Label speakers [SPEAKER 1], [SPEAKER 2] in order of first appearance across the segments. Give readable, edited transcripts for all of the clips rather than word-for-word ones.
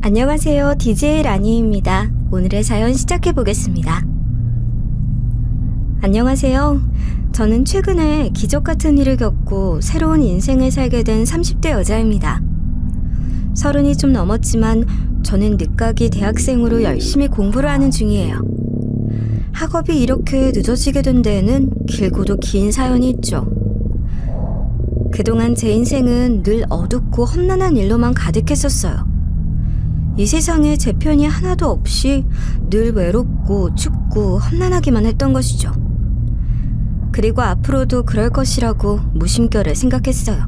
[SPEAKER 1] 안녕하세요. DJ 라니입니다. 오늘의 사연 시작해 보겠습니다. 안녕하세요. 저는 최근에 기적 같은 일을 겪고 새로운 인생을 살게 된 30대 여자입니다. 30이 좀 넘었지만 저는 늦가기 대학생으로 열심히 공부를 하는 중이에요. 학업이 이렇게 늦어지게 된 데에는 길고도 긴 사연이 있죠. 그동안 제 인생은 늘 어둡고 험난한 일로만 가득했었어요. 이 세상에 제 편이 하나도 없이 늘 외롭고 춥고 험난하기만 했던 것이죠. 그리고 앞으로도 그럴 것이라고 무심결에 생각했어요.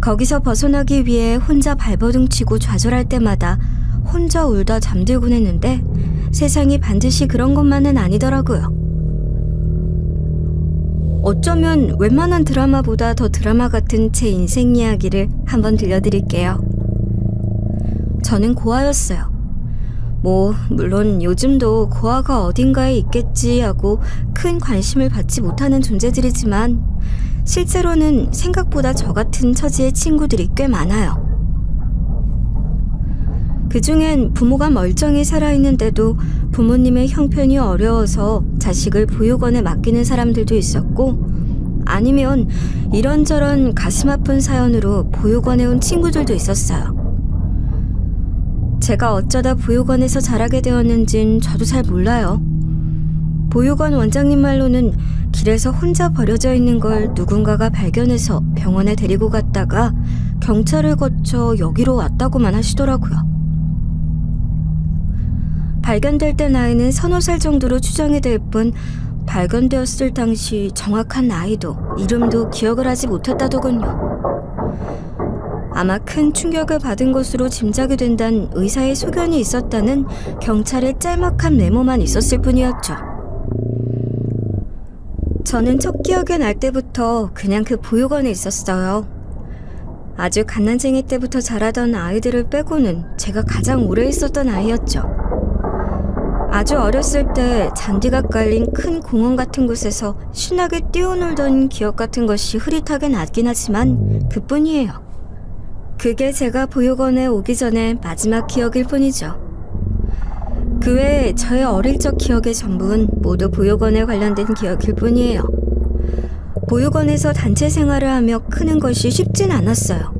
[SPEAKER 1] 거기서 벗어나기 위해 혼자 발버둥 치고 좌절할 때마다 혼자 울다 잠들곤 했는데 세상이 반드시 그런 것만은 아니더라고요. 어쩌면 웬만한 드라마보다 더 드라마 같은 제 인생 이야기를 한번 들려드릴게요. 저는 고아였어요. 물론 요즘도 고아가 어딘가에 있겠지 하고 큰 관심을 받지 못하는 존재들이지만 실제로는 생각보다 저 같은 처지의 친구들이 꽤 많아요. 그중엔 부모가 멀쩡히 살아있는데도 부모님의 형편이 어려워서 자식을 보육원에 맡기는 사람들도 있었고, 아니면 이런저런 가슴 아픈 사연으로 보육원에 온 친구들도 있었어요. 제가 어쩌다 보육원에서 자라게 되었는진 저도 잘 몰라요. 보육원 원장님 말로는 길에서 혼자 버려져 있는 걸 누군가가 발견해서 병원에 데리고 갔다가 경찰을 거쳐 여기로 왔다고만 하시더라고요. 발견될 때 나이는 3~4살 정도로 추정이 될 뿐 발견되었을 당시 정확한 나이도 이름도 기억을 하지 못했다더군요. 아마 큰 충격을 받은 것으로 짐작이 된다는 의사의 소견이 있었다는 경찰의 짤막한 메모만 있었을 뿐이었죠. 저는 첫 기억이 날 때부터 그냥 그 보육원에 있었어요. 아주 갓난쟁이 때부터 자라던 아이들을 빼고는 제가 가장 오래 있었던 아이였죠. 아주 어렸을 때 잔디가 깔린 큰 공원 같은 곳에서 신나게 뛰어놀던 기억 같은 것이 흐릿하게 나긴 하지만 그뿐이에요. 그게 제가 보육원에 오기 전에 마지막 기억일 뿐이죠. 그 외에 저의 어릴 적 기억의 전부는 모두 보육원에 관련된 기억일 뿐이에요. 보육원에서 단체 생활을 하며 크는 것이 쉽진 않았어요.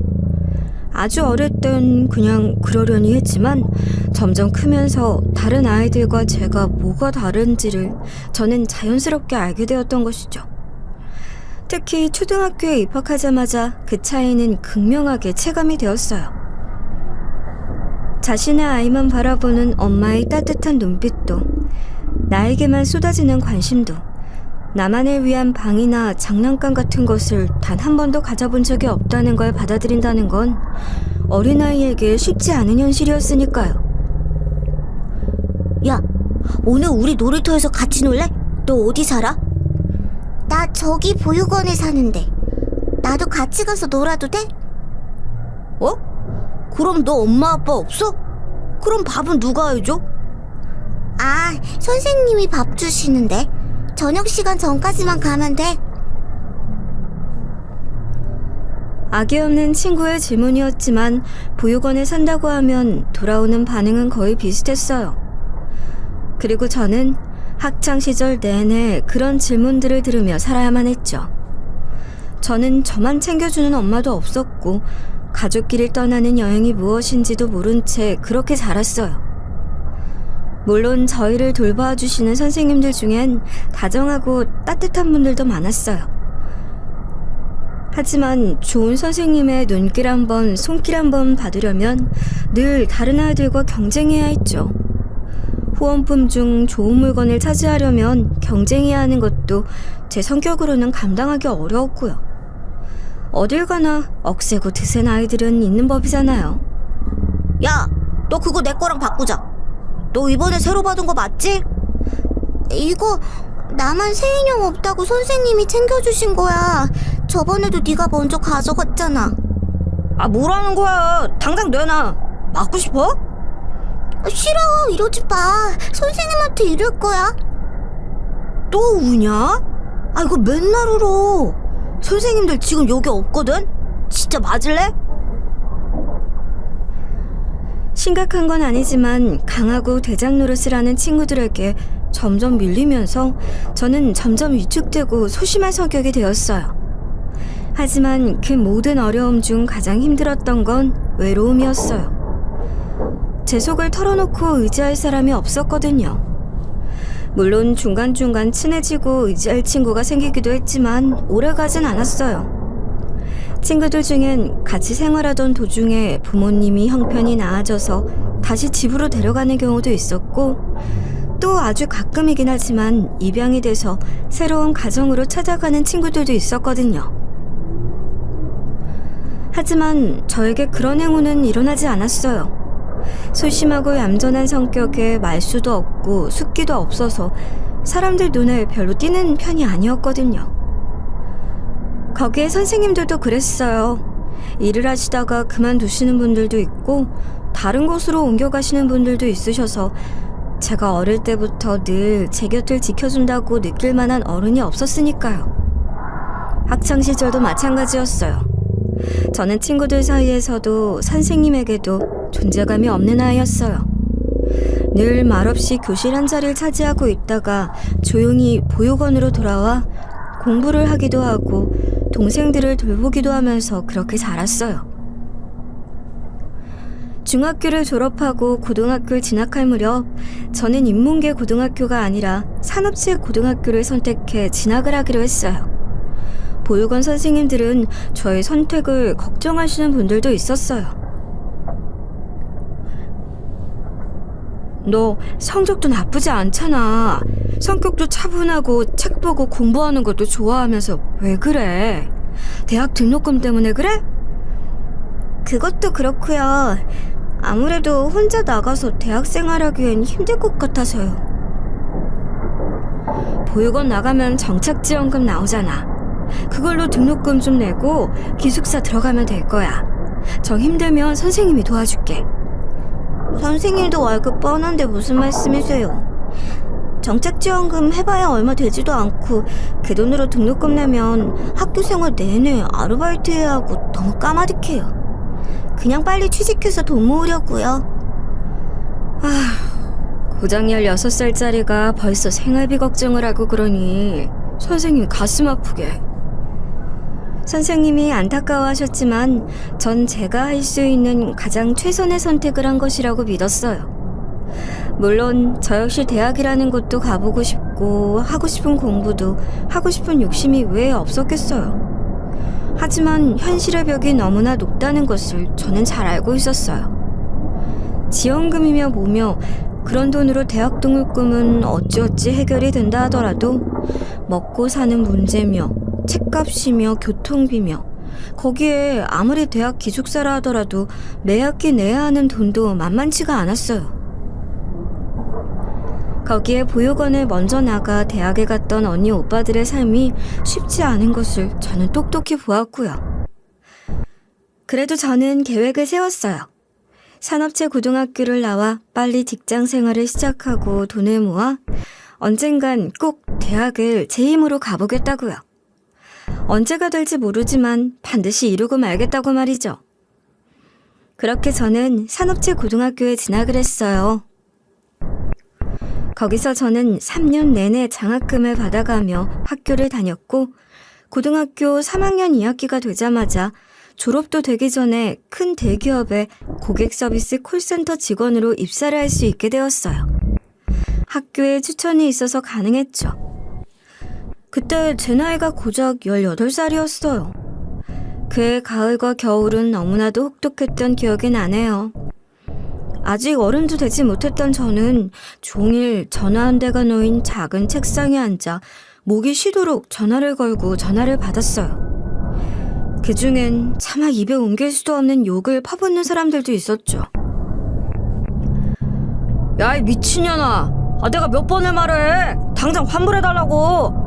[SPEAKER 1] 아주 어릴 땐 그냥 그러려니 했지만 점점 크면서 다른 아이들과 제가 뭐가 다른지를 저는 자연스럽게 알게 되었던 것이죠. 특히 초등학교에 입학하자마자 그 차이는 극명하게 체감이 되었어요. 자신의 아이만 바라보는 엄마의 따뜻한 눈빛도, 나에게만 쏟아지는 관심도, 나만을 위한 방이나 장난감 같은 것을 단 한 번도 가져본 적이 없다는 걸 받아들인다는 건 어린아이에게 쉽지 않은 현실이었으니까요.
[SPEAKER 2] 야, 오늘 우리 놀이터에서 같이 놀래? 너 어디 살아? 나 저기 보육원에 사는데. 나도 같이 가서 놀아도 돼?
[SPEAKER 1] 어? 그럼 너 엄마 아빠 없어? 그럼 밥은 누가 해줘?
[SPEAKER 2] 아, 선생님이 밥 주시는데. 저녁 시간 전까지만 가면 돼.
[SPEAKER 1] 악의 없는 친구의 질문이었지만 보육원에 산다고 하면 돌아오는 반응은 거의 비슷했어요. 그리고 저는 학창시절 내내 그런 질문들을 들으며 살아야만 했죠. 저는 저만 챙겨주는 엄마도 없었고 가족끼리 떠나는 여행이 무엇인지도 모른 채 그렇게 자랐어요. 물론 저희를 돌봐주시는 선생님들 중엔 다정하고 따뜻한 분들도 많았어요. 하지만 좋은 선생님의 눈길 한번, 손길 한번 받으려면 늘 다른 아이들과 경쟁해야 했죠. 후원품 중 좋은 물건을 차지하려면 경쟁해야 하는 것도 제 성격으로는 감당하기 어려웠고요. 어딜 가나 억세고 드센 아이들은 있는 법이잖아요.
[SPEAKER 2] 야, 너 그거 내 거랑 바꾸자. 너 이번에 새로 받은 거 맞지? 이거 나만 새 인형 없다고 선생님이 챙겨주신 거야. 저번에도 네가 먼저 가져갔잖아.
[SPEAKER 1] 아, 뭐라는 거야? 당장 내놔. 맞고 싶어?
[SPEAKER 2] 싫어, 이러지 마. 선생님한테 이럴 거야.
[SPEAKER 1] 또 우냐? 아, 이거 맨날 울어. 선생님들 지금 여기 없거든? 진짜 맞을래? 심각한 건 아니지만 강하고 대장 노릇을 하는 친구들에게 점점 밀리면서 저는 점점 위축되고 소심한 성격이 되었어요. 하지만 그 모든 어려움 중 가장 힘들었던 건 외로움이었어요. 제 속을 털어놓고 의지할 사람이 없었거든요. 물론 중간중간 친해지고 의지할 친구가 생기기도 했지만 오래가진 않았어요. 친구들 중엔 같이 생활하던 도중에 부모님이 형편이 나아져서 다시 집으로 데려가는 경우도 있었고, 또 아주 가끔이긴 하지만 입양이 돼서 새로운 가정으로 찾아가는 친구들도 있었거든요. 하지만 저에게 그런 행운은 일어나지 않았어요. 소심하고 얌전한 성격에 말수도 없고 숫기도 없어서 사람들 눈에 별로 띄는 편이 아니었거든요. 거기에 선생님들도 그랬어요. 일을 하시다가 그만두시는 분들도 있고 다른 곳으로 옮겨가시는 분들도 있으셔서 제가 어릴 때부터 늘 제 곁을 지켜준다고 느낄 만한 어른이 없었으니까요. 학창시절도 마찬가지였어요. 저는 친구들 사이에서도 선생님에게도 존재감이 없는 아이였어요. 늘 말없이 교실 한 자리를 차지하고 있다가 조용히 보육원으로 돌아와 공부를 하기도 하고 동생들을 돌보기도 하면서 그렇게 자랐어요. 중학교를 졸업하고 고등학교를 진학할 무렵 저는 인문계 고등학교가 아니라 산업체 고등학교를 선택해 진학을 하기로 했어요. 보육원 선생님들은 저의 선택을 걱정하시는 분들도 있었어요. 너 성적도 나쁘지 않잖아. 성격도 차분하고 책 보고 공부하는 것도 좋아하면서 왜 그래? 대학 등록금 때문에 그래?
[SPEAKER 2] 그것도 그렇고요. 아무래도 혼자 나가서 대학 생활하기엔 힘들 것 같아서요.
[SPEAKER 1] 보육원 나가면 정착지원금 나오잖아. 그걸로 등록금 좀 내고 기숙사 들어가면 될 거야. 정 힘들면 선생님이 도와줄게.
[SPEAKER 2] 선생님도 월급 뻔한데 무슨 말씀이세요? 정착지원금 해봐야 얼마 되지도 않고 그 돈으로 등록금 내면 학교 생활 내내 아르바이트 해야 하고 너무 까마득해요. 그냥 빨리 취직해서 돈 모으려고요.
[SPEAKER 1] 고작 16살짜리가 벌써 생활비 걱정을 하고 그러니 선생님 가슴 아프게. 선생님이 안타까워하셨지만 전 제가 할 수 있는 가장 최선의 선택을 한 것이라고 믿었어요. 물론 저 역시 대학이라는 곳도 가보고 싶고 하고 싶은 공부도 하고 싶은 욕심이 왜 없었겠어요. 하지만 현실의 벽이 너무나 높다는 것을 저는 잘 알고 있었어요. 지원금이며 뭐며 그런 돈으로 대학 등록금은 어찌어찌 해결이 된다 하더라도 먹고 사는 문제며 책값이며 교통비며 거기에 아무리 대학 기숙사라 하더라도 매 학기 내야 하는 돈도 만만치가 않았어요. 거기에 보육원을 먼저 나가 대학에 갔던 언니 오빠들의 삶이 쉽지 않은 것을 저는 똑똑히 보았고요. 그래도 저는 계획을 세웠어요. 산업체 고등학교를 나와 빨리 직장 생활을 시작하고 돈을 모아 언젠간 꼭 대학을 제 힘으로 가보겠다고요. 언제가 될지 모르지만 반드시 이루고 말겠다고 말이죠. 그렇게 저는 산업체 고등학교에 진학을 했어요. 거기서 저는 3년 내내 장학금을 받아가며 학교를 다녔고 고등학교 3학년 2학기가 되자마자 졸업도 되기 전에 큰 대기업의 고객 서비스 콜센터 직원으로 입사를 할 수 있게 되었어요. 학교에 추천이 있어서 가능했죠. 그때 제 나이가 고작 18살이었어요. 그해 가을과 겨울은 너무나도 혹독했던 기억이 나네요. 아직 어른도 되지 못했던 저는 종일 전화 한 대가 놓인 작은 책상에 앉아 목이 쉬도록 전화를 걸고 전화를 받았어요. 그중엔 차마 입에 옮길 수도 없는 욕을 퍼붓는 사람들도 있었죠. 야, 이 미친년아! 내가 몇 번을 말해! 당장 환불해달라고!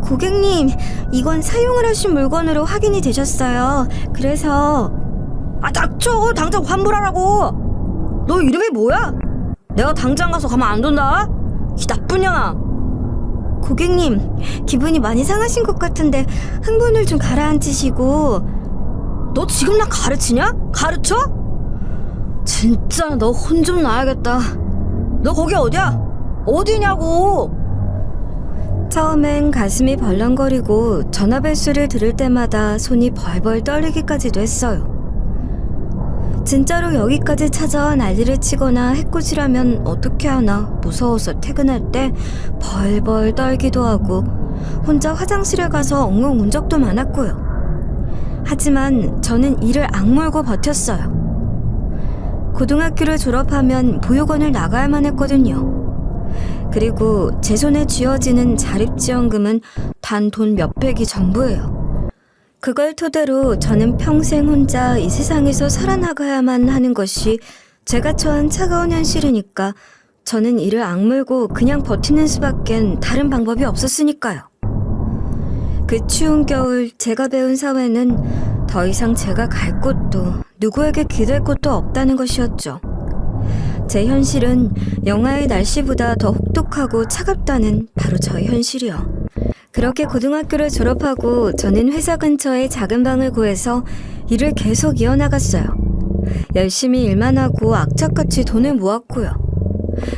[SPEAKER 2] 고객님, 이건 사용을 하신 물건으로 확인이 되셨어요. 그래서...
[SPEAKER 1] 닥쳐! 당장 환불하라고! 너 이름이 뭐야? 내가 당장 가서 가만 안 둔다? 이 나쁜 년아!
[SPEAKER 2] 고객님, 기분이 많이 상하신 것 같은데 흥분을 좀 가라앉히시고.
[SPEAKER 1] 너 지금 나 가르치냐? 가르쳐? 진짜 너 혼 좀 나야겠다. 너 거기 어디야? 어디냐고! 처음엔 가슴이 벌렁거리고 전화벨소리를 들을 때마다 손이 벌벌 떨리기까지도 했어요. 진짜로 여기까지 찾아와 난리를 치거나 해코지라면 어떻게 하나 무서워서 퇴근할 때 벌벌 떨기도 하고 혼자 화장실에 가서 엉엉 운 적도 많았고요. 하지만 저는 이를 악물고 버텼어요. 고등학교를 졸업하면 보육원을 나가야만 했거든요. 그리고 제 손에 쥐어지는 자립지원금은 단 돈 몇백이 전부예요. 그걸 토대로 저는 평생 혼자 이 세상에서 살아나가야만 하는 것이 제가 처한 차가운 현실이니까 저는 이를 악물고 그냥 버티는 수밖엔 다른 방법이 없었으니까요. 그 추운 겨울 제가 배운 사회는 더 이상 제가 갈 곳도 누구에게 기댈 곳도 없다는 것이었죠. 제 현실은 영화의 날씨보다 더 혹독하고 차갑다는 바로 저의 현실이요. 그렇게 고등학교를 졸업하고 저는 회사 근처에 작은 방을 구해서 일을 계속 이어나갔어요. 열심히 일만 하고 악착같이 돈을 모았고요.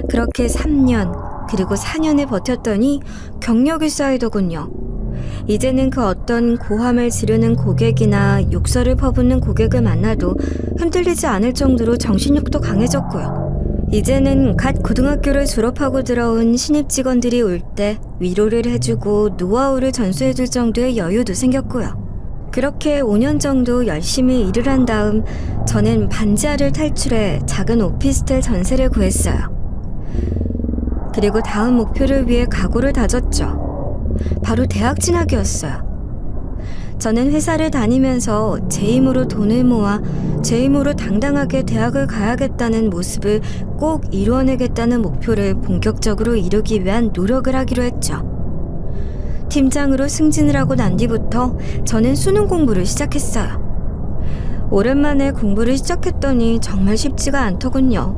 [SPEAKER 1] 그렇게 3년 그리고 4년을 버텼더니 경력이 쌓이더군요. 이제는 그 어떤 고함을 지르는 고객이나 욕설을 퍼붓는 고객을 만나도 흔들리지 않을 정도로 정신력도 강해졌고요. 이제는 갓 고등학교를 졸업하고 들어온 신입 직원들이 올 때 위로를 해주고 노하우를 전수해줄 정도의 여유도 생겼고요. 그렇게 5년 정도 열심히 일을 한 다음 저는 반지하를 탈출해 작은 오피스텔 전세를 구했어요. 그리고 다음 목표를 위해 각오를 다졌죠. 바로 대학 진학이었어요. 저는 회사를 다니면서 제 힘으로 돈을 모아 제 힘으로 당당하게 대학을 가야겠다는 모습을 꼭 이루어내겠다는 목표를 본격적으로 이루기 위한 노력을 하기로 했죠. 팀장으로 승진을 하고 난 뒤부터 저는 수능 공부를 시작했어요. 오랜만에 공부를 시작했더니 정말 쉽지가 않더군요.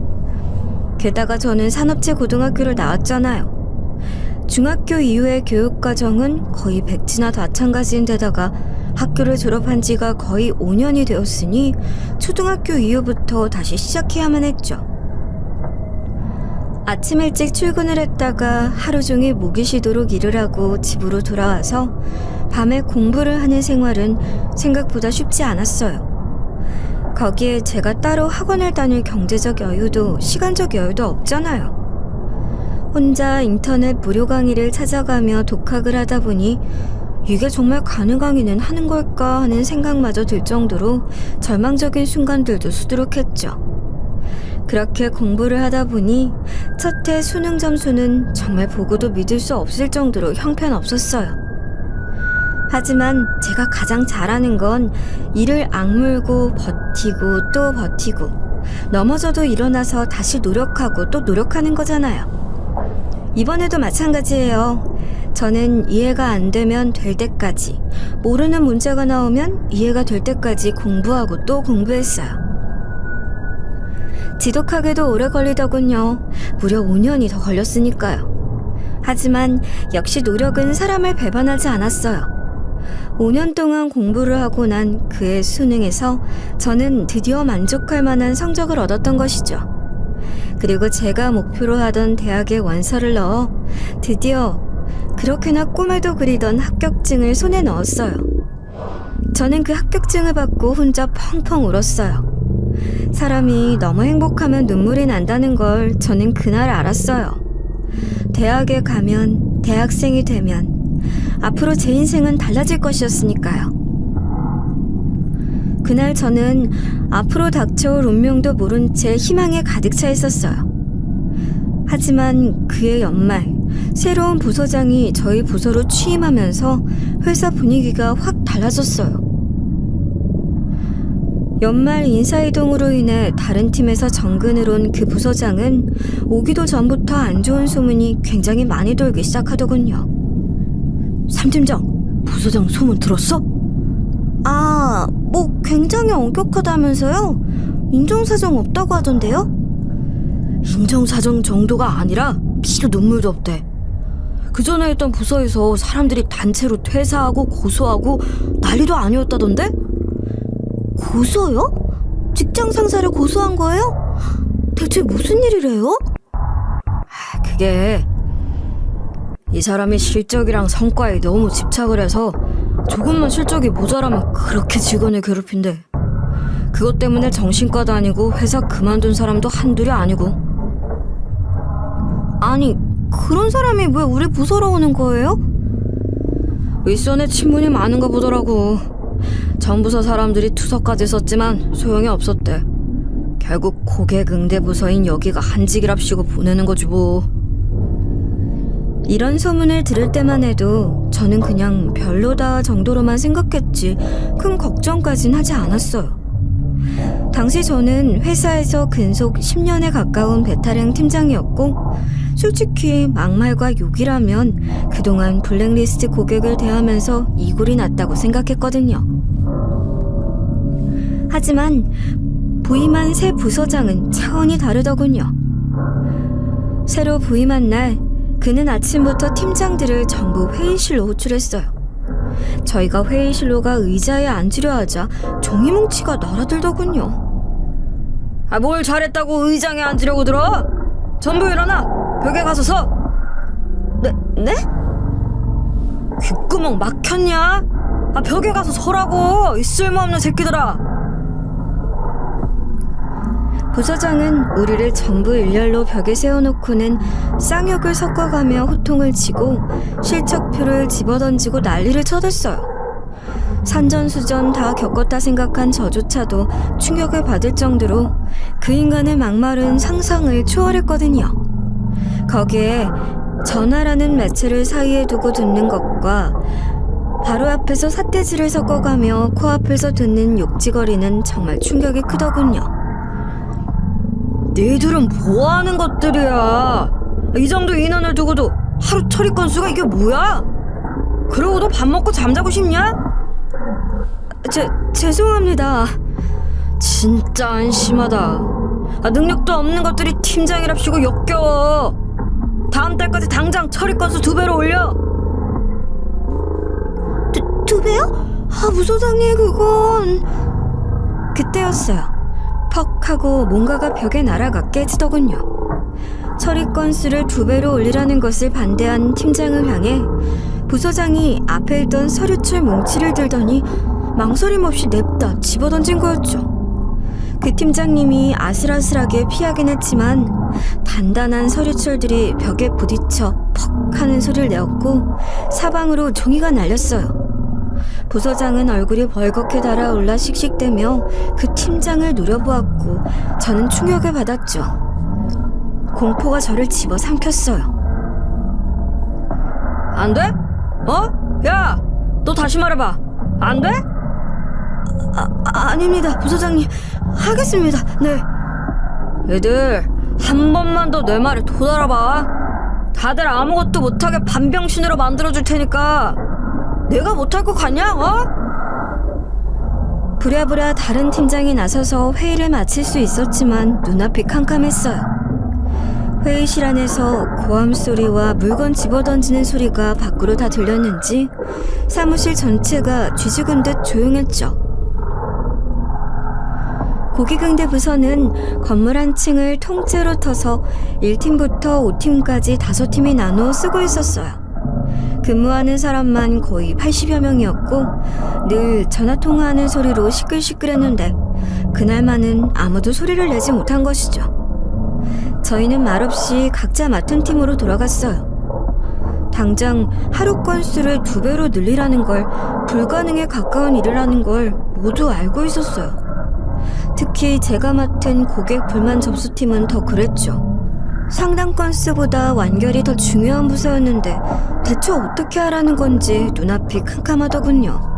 [SPEAKER 1] 게다가 저는 산업체 고등학교를 나왔잖아요. 중학교 이후의 교육과정은 거의 백지나 마찬가지인 데다가 학교를 졸업한 지가 거의 5년이 되었으니 초등학교 이후부터 다시 시작해야만 했죠. 아침 일찍 출근을 했다가 하루 종일 목이 쉬도록 일을 하고 집으로 돌아와서 밤에 공부를 하는 생활은 생각보다 쉽지 않았어요. 거기에 제가 따로 학원을 다닐 경제적 여유도 시간적 여유도 없잖아요. 혼자 인터넷 무료 강의를 찾아가며 독학을 하다 보니 이게 정말 가능 강의는 하는 걸까 하는 생각마저 들 정도로 절망적인 순간들도 수두룩했죠. 그렇게 공부를 하다 보니 첫 해 수능 점수는 정말 보고도 믿을 수 없을 정도로 형편없었어요. 하지만 제가 가장 잘하는 건 이를 악물고 버티고 또 버티고 넘어져도 일어나서 다시 노력하고 또 노력하는 거잖아요. 이번에도 마찬가지예요. 저는 이해가 안 되면 될 때까지, 모르는 문제가 나오면 이해가 될 때까지 공부하고 또 공부했어요. 지독하게도 오래 걸리더군요. 무려 5년이 더 걸렸으니까요. 하지만 역시 노력은 사람을 배반하지 않았어요. 5년 동안 공부를 하고 난 그해 수능에서 저는 드디어 만족할 만한 성적을 얻었던 것이죠. 그리고 제가 목표로 하던 대학에 원서를 넣어 드디어 그렇게나 꿈에도 그리던 합격증을 손에 넣었어요. 저는 그 합격증을 받고 혼자 펑펑 울었어요. 사람이 너무 행복하면 눈물이 난다는 걸 저는 그날 알았어요. 대학에 가면, 대학생이 되면 앞으로 제 인생은 달라질 것이었으니까요. 그날 저는 앞으로 닥쳐올 운명도 모른 채 희망에 가득 차 있었어요. 하지만 그해 연말, 새로운 부서장이 저희 부서로 취임하면서 회사 분위기가 확 달라졌어요. 연말 인사이동으로 인해 다른 팀에서 정근을 온 그 부서장은 오기도 전부터 안 좋은 소문이 굉장히 많이 돌기 시작하더군요. 삼 팀장, 부서장 소문 들었어?
[SPEAKER 2] 뭐 굉장히 엄격하다면서요? 인정사정 없다고 하던데요?
[SPEAKER 1] 인정사정 정도가 아니라 피도 눈물도 없대. 그 전에 있던 부서에서 사람들이 단체로 퇴사하고 고소하고 난리도 아니었다던데?
[SPEAKER 2] 고소요? 직장 상사를 고소한 거예요? 대체 무슨 일이래요?
[SPEAKER 1] 그게 이 사람이 실적이랑 성과에 너무 집착을 해서 조금만 실적이 모자라면 그렇게 직원을 괴롭힌대. 그것 때문에 정신과 다니고 회사 그만둔 사람도 한둘이 아니고.
[SPEAKER 2] 아니, 그런 사람이 왜 우리 부서로 오는 거예요?
[SPEAKER 1] 윗선에 친분이 많은가 보더라고. 전 부서 사람들이 투서까지 썼지만 소용이 없었대. 결국 고객 응대 부서인 여기가 한직이랍시고 보내는 거지 뭐. 이런 소문을 들을 때만 해도 저는 그냥 별로다 정도로만 생각했지 큰 걱정까진 하지 않았어요. 당시 저는 회사에서 근속 10년에 가까운 배타령 팀장이었고, 솔직히 막말과 욕이라면 그동안 블랙리스트 고객을 대하면서 이골이 났다고 생각했거든요. 하지만 부임한 새 부서장은 차원이 다르더군요. 새로 부임한 날 그는 아침부터 팀장들을 전부 회의실로 호출했어요. 저희가 회의실로가 의자에 앉으려 하자 종이뭉치가 날아들더군요. 뭘 잘했다고 의장에 앉으려고 들어? 전부 일어나! 벽에 가서 서!
[SPEAKER 2] 네?
[SPEAKER 1] 귓구멍 막혔냐? 벽에 가서 서라고! 이 쓸모없는 새끼들아! 부서장은 우리를 전부 일렬로 벽에 세워놓고는 쌍욕을 섞어가며 호통을 치고 실적표를 집어던지고 난리를 쳐댔어요. 산전수전 다 겪었다 생각한 저조차도 충격을 받을 정도로 그 인간의 막말은 상상을 초월했거든요. 거기에 전화라는 매체를 사이에 두고 듣는 것과 바로 앞에서 삿대질을 섞어가며 코앞에서 듣는 욕지거리는 정말 충격이 크더군요. 니들은 뭐하는 것들이야? 이 정도 인원을 두고도 하루 처리 건수가 이게 뭐야? 그러고도 밥 먹고 잠자고 싶냐? 죄송합니다. 진짜 안심하다. 능력도 없는 것들이 팀장이랍시고 역겨워. 다음 달까지 당장 처리 건수 2배로 올려.
[SPEAKER 2] 2배요? 부서장님, 그건...
[SPEAKER 1] 그때였어요. 퍽 하고 뭔가가 벽에 날아가 깨지더군요. 처리 건수를 2배로 올리라는 것을 반대한 팀장을 향해 부서장이 앞에 있던 서류철 뭉치를 들더니 망설임 없이 냅다 집어던진 거였죠. 그 팀장님이 아슬아슬하게 피하긴 했지만 단단한 서류철들이 벽에 부딪혀 퍽 하는 소리를 내었고 사방으로 종이가 날렸어요. 부서장은 얼굴이 벌겋게 달아올라 씩씩대며 그 팀장을 노려보았고 저는 충격을 받았죠. 공포가 저를 집어삼켰어요. 안 돼? 야! 너 다시 말해봐. 안 돼?
[SPEAKER 2] 아닙니다, 부서장님. 하겠습니다. 네.
[SPEAKER 1] 애들 한 번만 더 내 말에 도달아봐. 다들 아무것도 못하게 반병신으로 만들어줄 테니까 내가 못할 것 같냐? 부랴부랴 다른 팀장이 나서서 회의를 마칠 수 있었지만 눈앞이 캄캄했어요. 회의실 안에서 고함 소리와 물건 집어던지는 소리가 밖으로 다 들렸는지 사무실 전체가 쥐죽은 듯 조용했죠. 고객응대 부서는 건물 한 층을 통째로 터서 1팀부터 5팀까지 5팀이 나누어 쓰고 있었어요. 근무하는 사람만 거의 80여 명이었고 늘 전화통화하는 소리로 시끌시끌했는데 그날만은 아무도 소리를 내지 못한 것이죠. 저희는 말없이 각자 맡은 팀으로 돌아갔어요. 당장 하루 건수를 2배로 늘리라는 걸 불가능에 가까운 일이라는 걸 모두 알고 있었어요. 특히 제가 맡은 고객 불만 접수팀은 더 그랬죠. 상담 건수보다 완결이 더 중요한 부서였는데 대체 어떻게 하라는 건지 눈앞이 캄캄하더군요.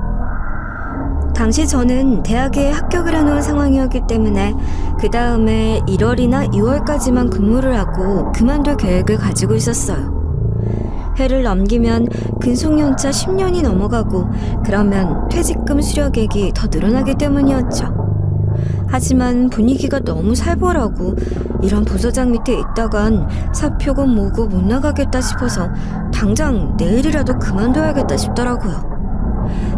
[SPEAKER 1] 당시 저는 대학에 합격을 해놓은 상황이었기 때문에 그 다음에 1월이나 2월까지만 근무를 하고 그만둘 계획을 가지고 있었어요. 해를 넘기면 근속연차 10년이 넘어가고 그러면 퇴직금 수령액이 더 늘어나기 때문이었죠. 하지만 분위기가 너무 살벌하고 이런 부서장 밑에 있다간 사표금 뭐고 못 나가겠다 싶어서 당장 내일이라도 그만둬야겠다 싶더라고요.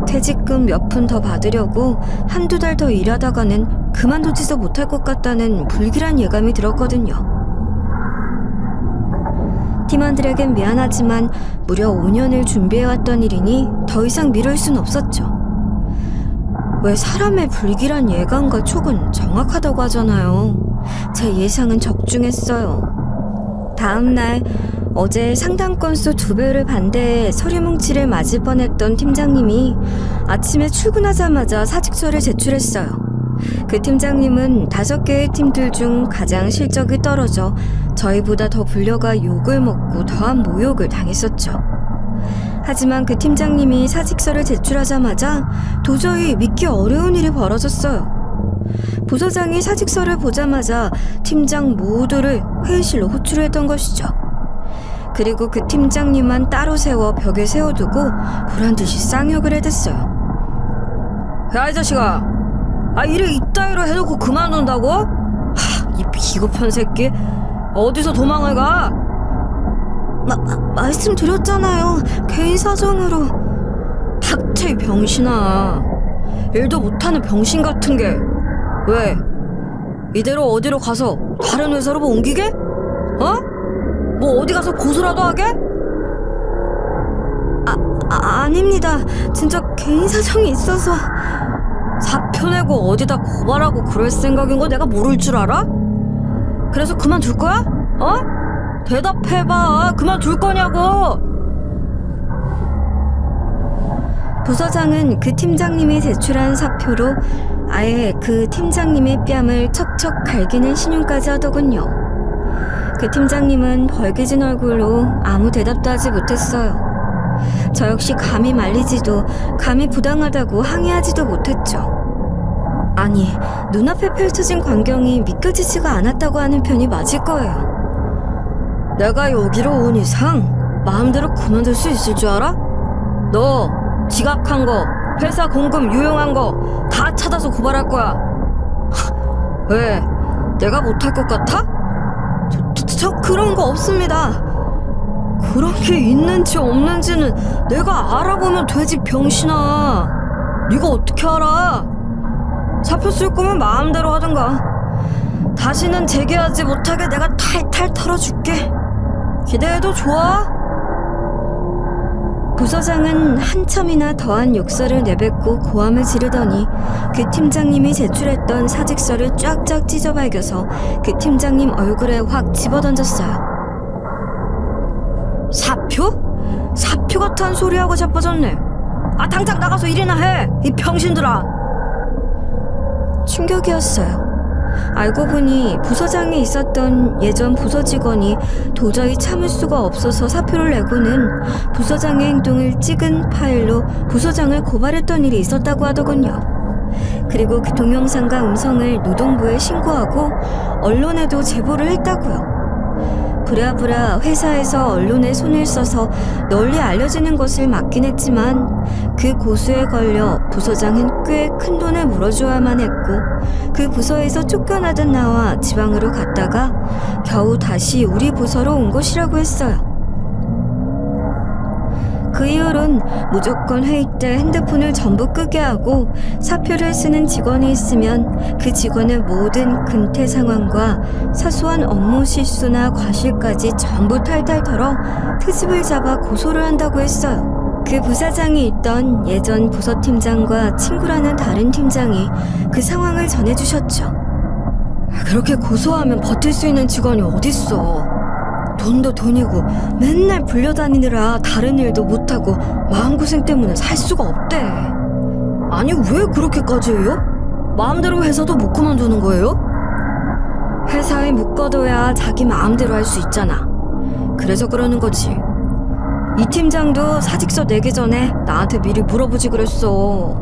[SPEAKER 1] 퇴직금 몇 푼 더 받으려고 한두 달 더 일하다가는 그만두지도 못할 것 같다는 불길한 예감이 들었거든요. 팀원들에겐 미안하지만 무려 5년을 준비해왔던 일이니 더 이상 미룰 순 없었죠. 왜 사람의 불길한 예감과 촉은 정확하다고 하잖아요. 제 예상은 적중했어요. 다음날 어제 상담 건수 2배를 반대해 서류 뭉치를 맞을 뻔했던 팀장님이 아침에 출근하자마자 사직서를 제출했어요. 그 팀장님은 5개의 팀들 중 가장 실적이 떨어져 저희보다 더 불려가 욕을 먹고 더한 모욕을 당했었죠. 하지만 그 팀장님이 사직서를 제출하자마자 도저히 믿기 어려운 일이 벌어졌어요. 부서장이 사직서를 보자마자 팀장 모두를 회의실로 호출했던 것이죠. 그리고 그 팀장님만 따로 세워 벽에 세워두고 보란듯이 쌍욕을 해댔어요. 야, 이 자식아! 일을 이따위로 해놓고 그만둔다고? 이 비겁한 새끼! 어디서 도망을 가? 말씀드렸잖아요. 개인 사정으로. 닥쳐, 이 병신아. 일도 못하는 병신 같은 게. 왜? 이대로 어디로 가서 다른 회사로 뭐 옮기게? 뭐 어디 가서 고소라도 하게? 아닙니다. 진짜 개인 사정이 있어서. 사표 내고 어디다 고발하고 그럴 생각인 거 내가 모를 줄 알아? 그래서 그만둘 거야? 대답해봐. 그만둘 거냐고. 부서장은 그 팀장님이 제출한 사표로 아예 그 팀장님의 뺨을 척척 갈기는 신용까지 하더군요. 그 팀장님은 벌개진 얼굴로 아무 대답도 하지 못했어요. 저 역시 감히 말리지도 감히 부당하다고 항의하지도 못했죠. 아니, 눈앞에 펼쳐진 광경이 믿겨지지가 않았다고 하는 편이 맞을 거예요. 내가 여기로 온 이상 마음대로 그만둘 수 있을 줄 알아? 너 지각한 거, 회사 공금 유용한 거 다 찾아서 고발할 거야. 왜? 내가 못할 것 같아? 저 그런 거 없습니다. 그런 게 있는지 없는지는 내가 알아보면 되지, 병신아. 네가 어떻게 알아? 사표 쓸 거면 마음대로 하든가. 다시는 재개하지 못하게 내가 탈탈 털어줄게. 기대해도 좋아? 부서장은 한참이나 더한 욕설을 내뱉고 고함을 지르더니 그 팀장님이 제출했던 사직서를 쫙쫙 찢어 발겨서 그 팀장님 얼굴에 확 집어던졌어요. 사표? 사표 같은 소리하고 자빠졌네. 당장 나가서 일이나 해, 이 병신들아. 충격이었어요. 알고 보니 부서장에 있었던 예전 부서 직원이 도저히 참을 수가 없어서 사표를 내고는 부서장의 행동을 찍은 파일로 부서장을 고발했던 일이 있었다고 하더군요. 그리고 그 동영상과 음성을 노동부에 신고하고 언론에도 제보를 했다고요. 부랴부랴 회사에서 언론에 손을 써서 널리 알려지는 것을 막긴 했지만 그 고수에 걸려 부서장은 꽤 큰 돈을 물어줘야만 했고 그 부서에서 쫓겨나던 나와 지방으로 갔다가 겨우 다시 우리 부서로 온 것이라고 했어요. 그 이후론 무조건 회의 때 핸드폰을 전부 끄게 하고 사표를 쓰는 직원이 있으면 그 직원의 모든 근태 상황과 사소한 업무 실수나 과실까지 전부 탈탈 털어 트집을 잡아 고소를 한다고 했어요. 그 부사장이 있던 예전 부서팀장과 친구라는 다른 팀장이 그 상황을 전해주셨죠. 그렇게 고소하면 버틸 수 있는 직원이 어딨어. 돈도 돈이고 맨날 불려다니느라 다른 일도 못하고 마음고생 때문에 살 수가 없대. 아니, 왜 그렇게까지 해요? 마음대로 회사도 못 그만두는 거예요? 회사에 묶어둬야 자기 마음대로 할 수 있잖아. 그래서 그러는 거지. 이 팀장도 사직서 내기 전에 나한테 미리 물어보지 그랬어.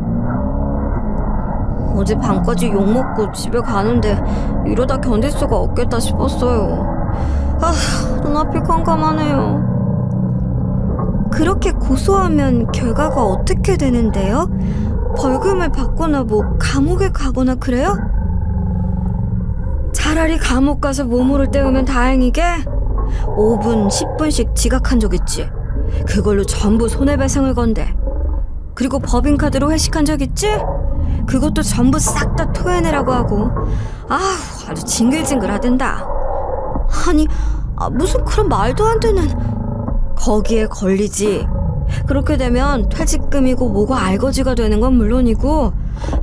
[SPEAKER 1] 어제 밤까지 욕먹고 집에 가는데 이러다 견딜 수가 없겠다 싶었어요. 눈앞이 깜깜하네요. 그렇게 고소하면 결과가 어떻게 되는데요? 벌금을 받거나 뭐 감옥에 가거나 그래요? 차라리 감옥 가서 몸으로 때우면 다행이게 5분, 10분씩 지각한 적 있지? 그걸로 전부 손해배상을 건대. 그리고 법인카드로 회식한 적 있지? 그것도 전부 싹 다 토해내라고 하고 아주 징글징글하댄다. 아니 무슨 그런 말도 안 되는. 거기에 걸리지. 그렇게 되면 퇴직금이고 뭐고 알거지가 되는 건 물론이고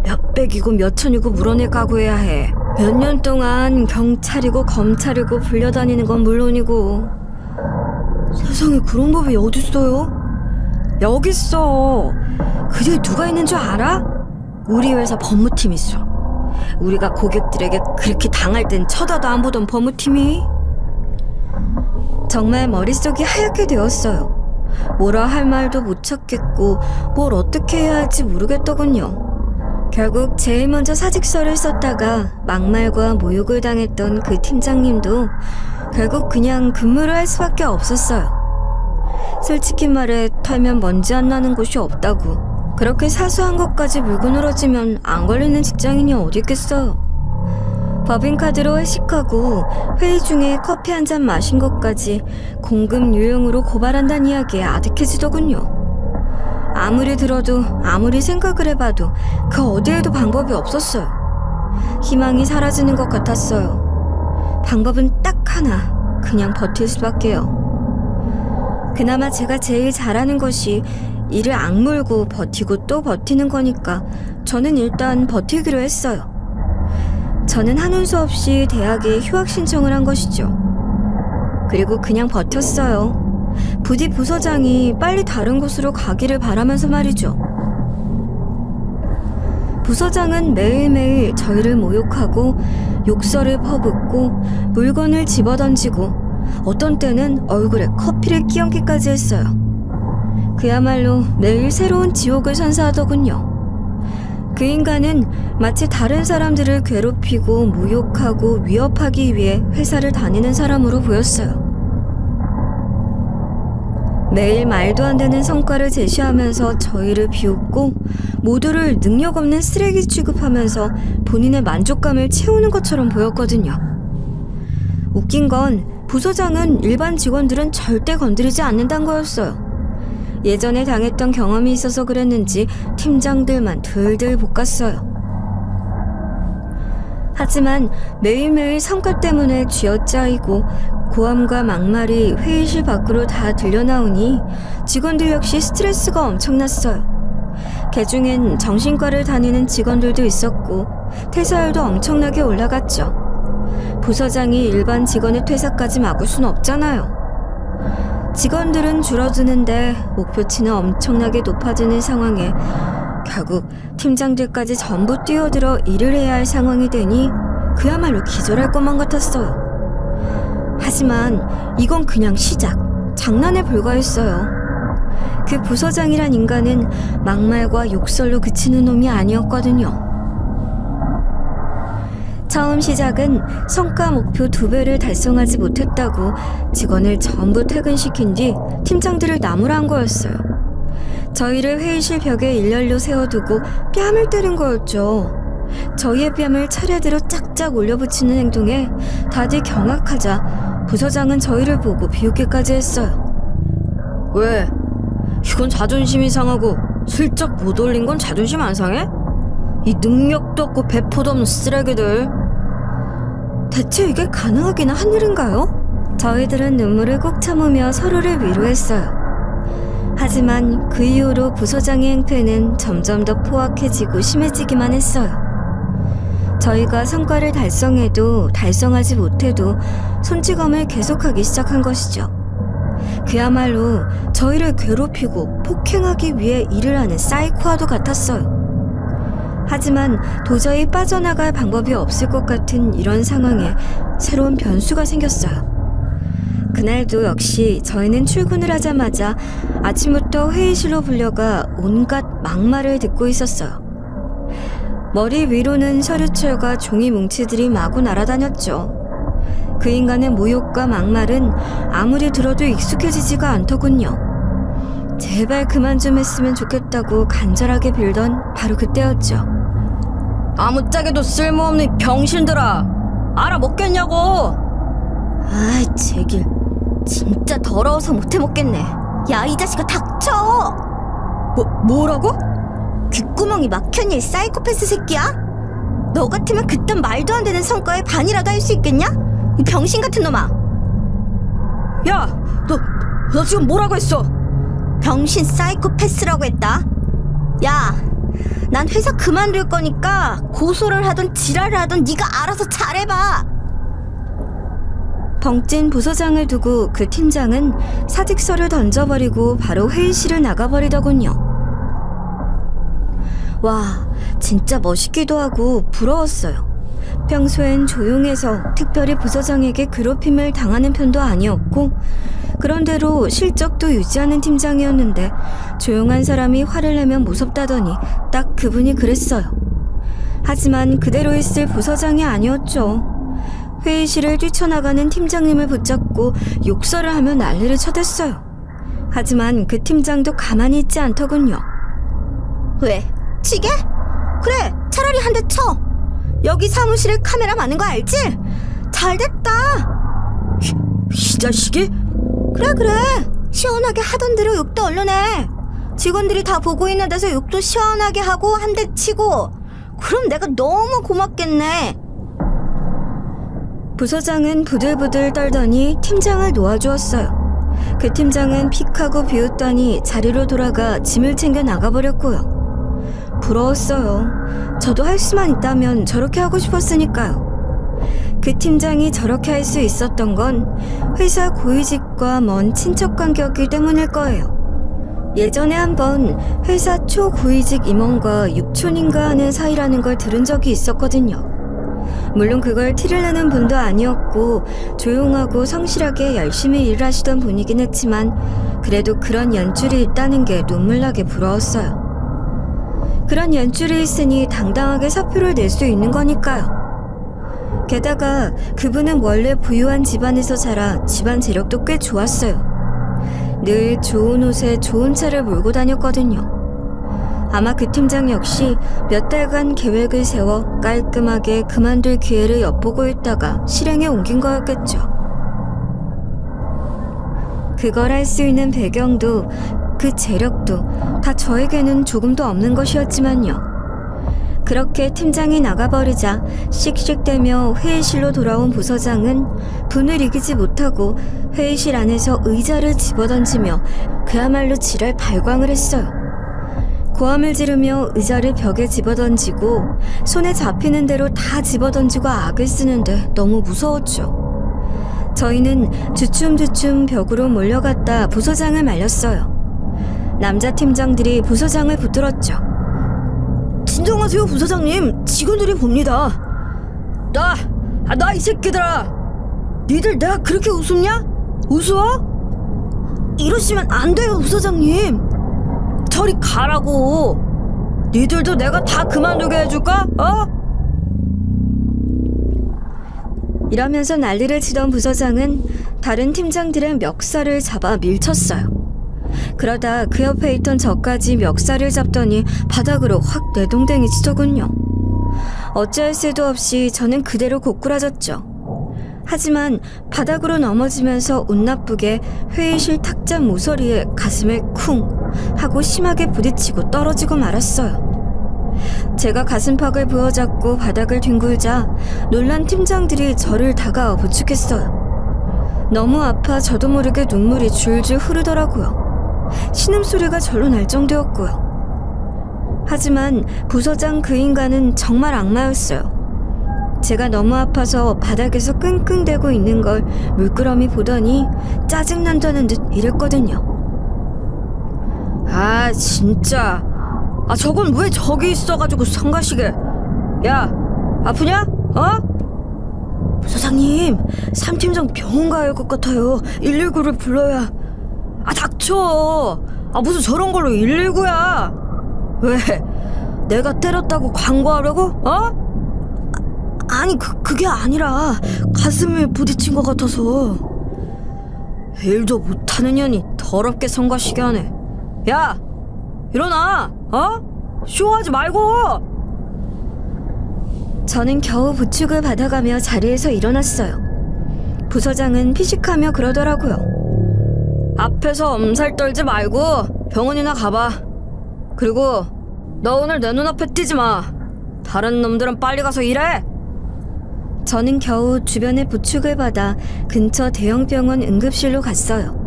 [SPEAKER 1] 몇백이고 몇천이고 물어낼 각오해야 해. 몇 년 동안 경찰이고 검찰이고 불려다니는 건 물론이고. 세상에 그런 법이 어딨어요? 여기 있어. 그 뒤에 누가 있는 줄 알아? 우리 회사 법무팀 있어. 우리가 고객들에게 그렇게 당할 땐 쳐다도 안 보던 법무팀이. 정말 머릿속이 하얗게 되었어요. 뭐라 할 말도 못 찾겠고 뭘 어떻게 해야 할지 모르겠더군요. 결국 제일 먼저 사직서를 썼다가 막말과 모욕을 당했던 그 팀장님도 결국 그냥 근무를 할 수밖에 없었어요. 솔직히 말해 털면 먼지 안 나는 곳이 없다고. 그렇게 사소한 것까지 물고 늘어지면 안 걸리는 직장인이 어디 있겠어요. 법인카드로 회식하고 회의 중에 커피 한 잔 마신 것까지 공금 유용으로 고발한다는 이야기에 아득해지더군요. 아무리 들어도 아무리 생각을 해봐도 그 어디에도 방법이 없었어요. 희망이 사라지는 것 같았어요. 방법은 딱 하나, 그냥 버틸 수밖에요. 그나마 제가 제일 잘하는 것이 이를 악물고 버티고 또 버티는 거니까 저는 일단 버티기로 했어요. 저는 한운 수 없이 대학에 휴학 신청을 한 것이죠. 그리고 그냥 버텼어요. 부디 부서장이 빨리 다른 곳으로 가기를 바라면서 말이죠. 부서장은 매일매일 저희를 모욕하고 욕설을 퍼붓고 물건을 집어던지고 어떤 때는 얼굴에 커피를 끼얹기까지 했어요. 그야말로 매일 새로운 지옥을 선사하더군요. 그 인간은 마치 다른 사람들을 괴롭히고 모욕하고 위협하기 위해 회사를 다니는 사람으로 보였어요. 매일 말도 안 되는 성과를 제시하면서 저희를 비웃고 모두를 능력 없는 쓰레기 취급하면서 본인의 만족감을 채우는 것처럼 보였거든요. 웃긴 건 부서장은 일반 직원들은 절대 건드리지 않는다는 거였어요. 예전에 당했던 경험이 있어서 그랬는지 팀장들만 들들 볶았어요. 하지만 매일매일 성과 때문에 쥐어짜이고 고함과 막말이 회의실 밖으로 다 들려나오니 직원들 역시 스트레스가 엄청났어요. 개중엔 정신과를 다니는 직원들도 있었고 퇴사율도 엄청나게 올라갔죠. 부서장이 일반 직원의 퇴사까지 막을 순 없잖아요. 직원들은 줄어드는데 목표치는 엄청나게 높아지는 상황에 결국 팀장들까지 전부 뛰어들어 일을 해야 할 상황이 되니 그야말로 기절할 것만 같았어요. 하지만 이건 그냥 시작, 장난에 불과했어요. 그 부서장이란 인간은 막말과 욕설로 그치는 놈이 아니었거든요. 처음 시작은 성과 목표 2배를 달성하지 못했다고 직원을 전부 퇴근시킨 뒤 팀장들을 나무라 한 거였어요. 저희를 회의실 벽에 일렬로 세워두고 뺨을 때린 거였죠. 저희의 뺨을 차례대로 짝짝 올려붙이는 행동에 다들 경악하자 부서장은 저희를 보고 비웃기까지 했어요. 왜? 이건 자존심이 상하고 슬쩍 못 올린 건 자존심 안 상해? 이 능력도 없고 배포도 없는 쓰레기들. 대체 이게 가능하기나 한 일인가요? 저희들은 눈물을 꾹 참으며 서로를 위로했어요. 하지만 그 이후로 부서장의 행패는 점점 더 포악해지고 심해지기만 했어요. 저희가 성과를 달성해도 달성하지 못해도 손찌검을 계속하기 시작한 것이죠. 그야말로 저희를 괴롭히고 폭행하기 위해 일을 하는 사이코와도 같았어요. 하지만 도저히 빠져나갈 방법이 없을 것 같은 이런 상황에 새로운 변수가 생겼어요. 그날도 역시 저희는 출근을 하자마자 아침부터 회의실로 불려가 온갖 막말을 듣고 있었어요. 머리 위로는 서류철과 종이 뭉치들이 마구 날아다녔죠. 그 인간의 모욕과 막말은 아무리 들어도 익숙해지지가 않더군요. 제발 그만 좀 했으면 좋겠다고 간절하게 빌던 바로 그때였죠. 아무짝에도 쓸모없는 병신들아, 알아먹겠냐고. 아이 제길 진짜 더러워서 못해 먹겠네.
[SPEAKER 2] 야, 이 자식아 닥쳐!
[SPEAKER 1] 뭐라고?
[SPEAKER 2] 귓구멍이 막혔니, 이 사이코패스 새끼야? 너 같으면 그딴 말도 안 되는 성과에 반이라도 할 수 있겠냐? 이 병신 같은 놈아.
[SPEAKER 1] 야, 너 지금 뭐라고 했어?
[SPEAKER 2] 병신 사이코패스라고 했다. 야, 난 회사 그만둘 거니까 고소를 하던 지랄을 하던 네가 알아서 잘해봐.
[SPEAKER 1] 벙찐 부서장을 두고 그 팀장은 사직서를 던져버리고 바로 회의실을 나가버리더군요. 와, 진짜 멋있기도 하고 부러웠어요. 평소엔 조용해서 특별히 부서장에게 괴롭힘을 당하는 편도 아니었고, 그런대로 실적도 유지하는 팀장이었는데 조용한 사람이 화를 내면 무섭다더니 딱 그분이 그랬어요. 하지만 그대로 있을 부서장이 아니었죠. 회의실을 뛰쳐나가는 팀장님을 붙잡고 욕설을 하며 난리를 쳐댔어요. 하지만 그 팀장도 가만히 있지 않더군요.
[SPEAKER 2] 왜? 치게? 그래, 차라리 한 대 쳐. 여기 사무실에 카메라 많은 거 알지? 잘됐다.
[SPEAKER 1] 이 자식이?
[SPEAKER 2] 그래. 시원하게 하던 대로 욕도 얼려내. 직원들이 다 보고 있는 데서 욕도 시원하게 하고 한 대 치고. 그럼 내가 너무 고맙겠네.
[SPEAKER 1] 부서장은 부들부들 떨더니 팀장을 놓아주었어요. 그 팀장은 픽하고 비웃더니 자리로 돌아가 짐을 챙겨 나가버렸고요. 부러웠어요. 저도 할 수만 있다면 저렇게 하고 싶었으니까요. 그 팀장이 저렇게 할 수 있었던 건 회사 고위직과 먼 친척 관계였기 때문일 거예요. 예전에 한번 회사 초고위직 임원과 육촌인가 하는 사이라는 걸 들은 적이 있었거든요. 물론 그걸 티를 내는 분도 아니었고 조용하고 성실하게 열심히 일을 하시던 분이긴 했지만 그래도 그런 연줄이 있다는 게 눈물나게 부러웠어요. 그런 연줄이 있으니 당당하게 사표를 낼 수 있는 거니까요. 게다가 그분은 원래 부유한 집안에서 자라 집안 재력도 꽤 좋았어요. 늘 좋은 옷에 좋은 차를 몰고 다녔거든요. 아마 그 팀장 역시 몇 달간 계획을 세워 깔끔하게 그만둘 기회를 엿보고 있다가 실행에 옮긴 거였겠죠. 그걸 할 수 있는 배경도 그 재력도 다 저에게는 조금도 없는 것이었지만요. 그렇게 팀장이 나가버리자 씩씩대며 회의실로 돌아온 부서장은 분을 이기지 못하고 회의실 안에서 의자를 집어던지며 그야말로 지랄 발광을 했어요. 고함을 지르며 의자를 벽에 집어던지고 손에 잡히는 대로 다 집어던지고 악을 쓰는데 너무 무서웠죠. 저희는 주춤주춤 벽으로 몰려갔다 부서장을 말렸어요. 남자 팀장들이 부서장을 붙들었죠. 진정하세요, 부서장님. 직원들이 봅니다. 나 이 새끼들아. 니들 내가 그렇게 우습냐? 우스워? 이러시면 안 돼요, 부서장님. 저리 가라고. 니들도 내가 다 그만두게 해줄까? 이러면서 난리를 치던 부서장은 다른 팀장들의 멱살을 잡아 밀쳤어요. 그러다 그 옆에 있던 저까지 멱살을 잡더니 바닥으로 확 내동댕이 치더군요. 어찌할 새도 없이 저는 그대로 고꾸라졌죠. 하지만 바닥으로 넘어지면서 운 나쁘게 회의실 탁자 모서리에 가슴을 쿵 하고 심하게 부딪히고 떨어지고 말았어요. 제가 가슴팍을 부여잡고 바닥을 뒹굴자 놀란 팀장들이 저를 다가와 부축했어요. 너무 아파 저도 모르게 눈물이 줄줄 흐르더라고요. 신음소리가 절로 날 정도였고요. 하지만 부서장 그 인간은 정말 악마였어요. 제가 너무 아파서 바닥에서 끙끙대고 있는 걸 물끄러미 보더니 짜증난다는 듯 이랬거든요. 아 진짜. 저건 왜 저기 있어가지고 성가시게. 야 아프냐? 부서장님, 3팀장 병원 가야 할 것 같아요. 119를 불러야. 닥쳐. 무슨 저런 걸로 119야. 왜? 내가 때렸다고 광고하려고? 아니 그게 아니라 가슴을 부딪힌 것 같아서. 일도 못하는 년이 더럽게 성가시게 하네. 야 일어나. 쇼하지 말고. 저는 겨우 부축을 받아가며 자리에서 일어났어요. 부서장은 피식하며 그러더라고요. 앞에서 엄살 떨지 말고 병원이나 가봐. 그리고 너 오늘 내 눈앞에 띄지 마. 다른 놈들은 빨리 가서 일해. 저는 겨우 주변의 부축을 받아 근처 대형 병원 응급실로 갔어요.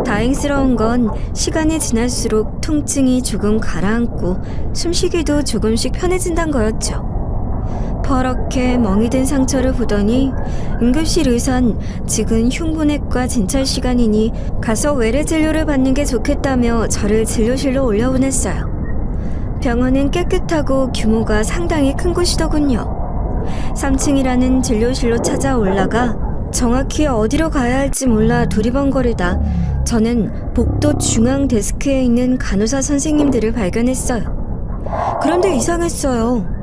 [SPEAKER 1] 다행스러운 건 시간이 지날수록 통증이 조금 가라앉고 숨쉬기도 조금씩 편해진다는 거였죠. 퍼렇게 멍이 든 상처를 보더니 응급실 의사는 지금 흉부내과 진찰 시간이니 가서 외래 진료를 받는 게 좋겠다며 저를 진료실로 올려보냈어요. 병원은 깨끗하고 규모가 상당히 큰 곳이더군요. 3층이라는 진료실로 찾아 올라가 정확히 어디로 가야 할지 몰라 두리번거리다 저는 복도 중앙 데스크에 있는 간호사 선생님들을 발견했어요. 그런데 이상했어요.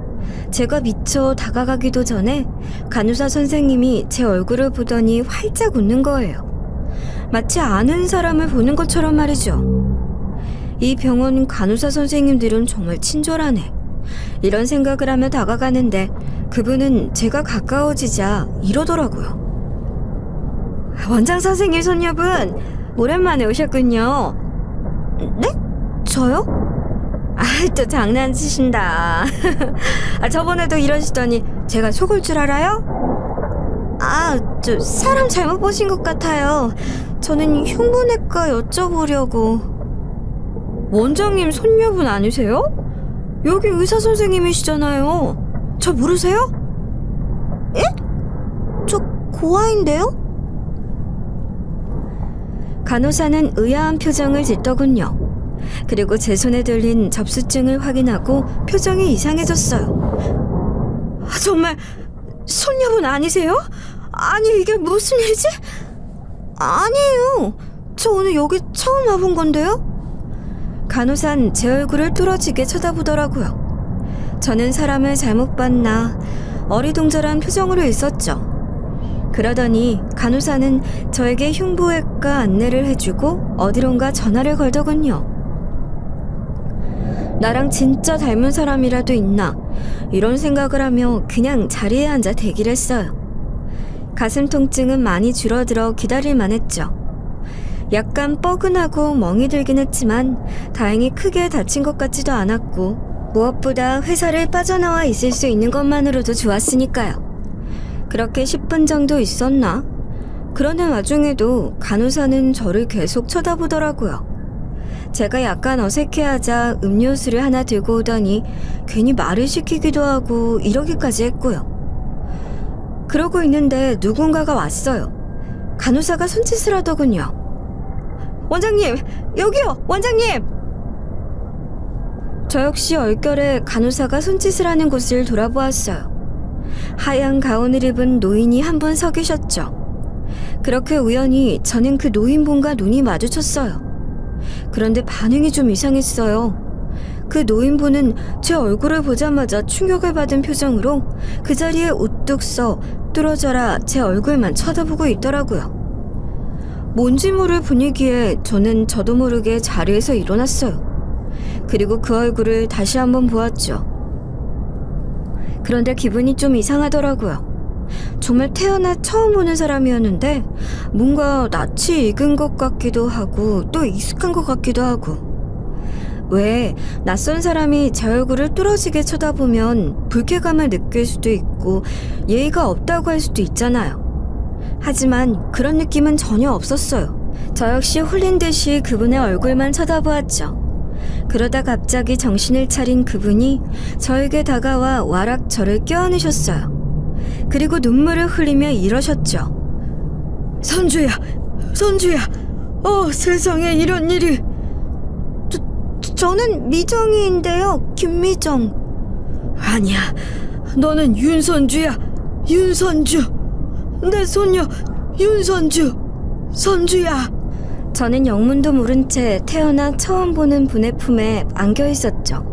[SPEAKER 1] 제가 미처 다가가기도 전에 간호사 선생님이 제 얼굴을 보더니 활짝 웃는 거예요. 마치 아는 사람을 보는 것처럼 말이죠. 이 병원 간호사 선생님들은 정말 친절하네. 이런 생각을 하며 다가가는데 그분은 제가 가까워지자 이러더라고요. 원장 선생님 손녀분, 오랜만에 오셨군요. 네? 저요? 또 장난치신다. 저번에도 이러시더니 제가 속을 줄 알아요? 저 사람 잘못 보신 것 같아요. 저는 흉부내과 여쭤보려고. 원장님 손녀분 아니세요? 여기 의사 선생님이시잖아요. 저 모르세요? 예? 저 고아인데요? 간호사는 의아한 표정을 짓더군요. 그리고 제 손에 들린 접수증을 확인하고 표정이 이상해졌어요. 정말 손녀분 아니세요? 아니 이게 무슨 일이지? 아니에요. 저 오늘 여기 처음 와본 건데요? 간호사는 제 얼굴을 뚫어지게 쳐다보더라고요. 저는 사람을 잘못 봤나 어리둥절한 표정으로 있었죠. 그러더니 간호사는 저에게 흉부외과 안내를 해주고 어디론가 전화를 걸더군요. 나랑 진짜 닮은 사람이라도 있나 이런 생각을 하며 그냥 자리에 앉아 대기를 했어요. 가슴 통증은 많이 줄어들어 기다릴만 했죠. 약간 뻐근하고 멍이 들긴 했지만 다행히 크게 다친 것 같지도 않았고 무엇보다 회사를 빠져나와 있을 수 있는 것만으로도 좋았으니까요. 그렇게 10분 정도 있었나? 그러는 와중에도 간호사는 저를 계속 쳐다보더라고요. 제가 약간 어색해하자 음료수를 하나 들고 오더니 괜히 말을 시키기도 하고 이러기까지 했고요. 그러고 있는데 누군가가 왔어요. 간호사가 손짓을 하더군요. 원장님! 여기요! 원장님! 저 역시 얼결에 간호사가 손짓을 하는 곳을 돌아보았어요. 하얀 가운을 입은 노인이 한 분 서 계셨죠. 그렇게 우연히 저는 그 노인분과 눈이 마주쳤어요. 그런데 반응이 좀 이상했어요. 그 노인분은 제 얼굴을 보자마자 충격을 받은 표정으로 그 자리에 우뚝 서 뚫어져라 제 얼굴만 쳐다보고 있더라고요. 뭔지 모를 분위기에 저는 저도 모르게 자리에서 일어났어요. 그리고 그 얼굴을 다시 한번 보았죠. 그런데 기분이 좀 이상하더라고요. 정말 태어나 처음 보는 사람이었는데 뭔가 낯이 익은 것 같기도 하고 또 익숙한 것 같기도 하고. 왜 낯선 사람이 제 얼굴을 뚫어지게 쳐다보면 불쾌감을 느낄 수도 있고 예의가 없다고 할 수도 있잖아요. 하지만 그런 느낌은 전혀 없었어요. 저 역시 홀린 듯이 그분의 얼굴만 쳐다보았죠. 그러다 갑자기 정신을 차린 그분이 저에게 다가와 와락 저를 껴안으셨어요. 그리고 눈물을 흘리며 이러셨죠. 선주야! 선주야! 세상에 이런 일이! 저는 미정이인데요. 김미정. 아니야. 너는 윤선주야. 윤선주. 내 손녀 윤선주. 선주야. 저는 영문도 모른 채 태어나 처음 보는 분의 품에 안겨 있었죠.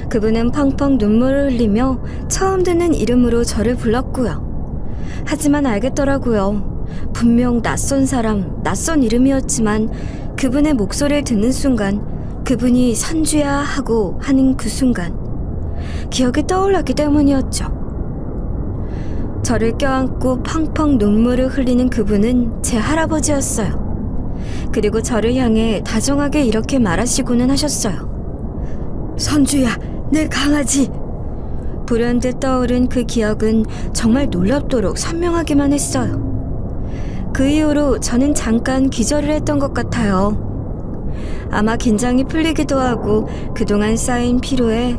[SPEAKER 1] 그분은 펑펑 눈물을 흘리며 처음 듣는 이름으로 저를 불렀고요. 하지만 알겠더라고요. 분명 낯선 사람, 낯선 이름이었지만 그분의 목소리를 듣는 순간 그분이 선주야 하고 하는 그 순간 기억이 떠올랐기 때문이었죠. 저를 껴안고 펑펑 눈물을 흘리는 그분은 제 할아버지였어요. 그리고 저를 향해 다정하게 이렇게 말하시고는 하셨어요. 선주야, 내 강아지. 불현듯 떠오른 그 기억은 정말 놀랍도록 선명하기만 했어요. 그 이후로 저는 잠깐 기절을 했던 것 같아요. 아마 긴장이 풀리기도 하고 그동안 쌓인 피로에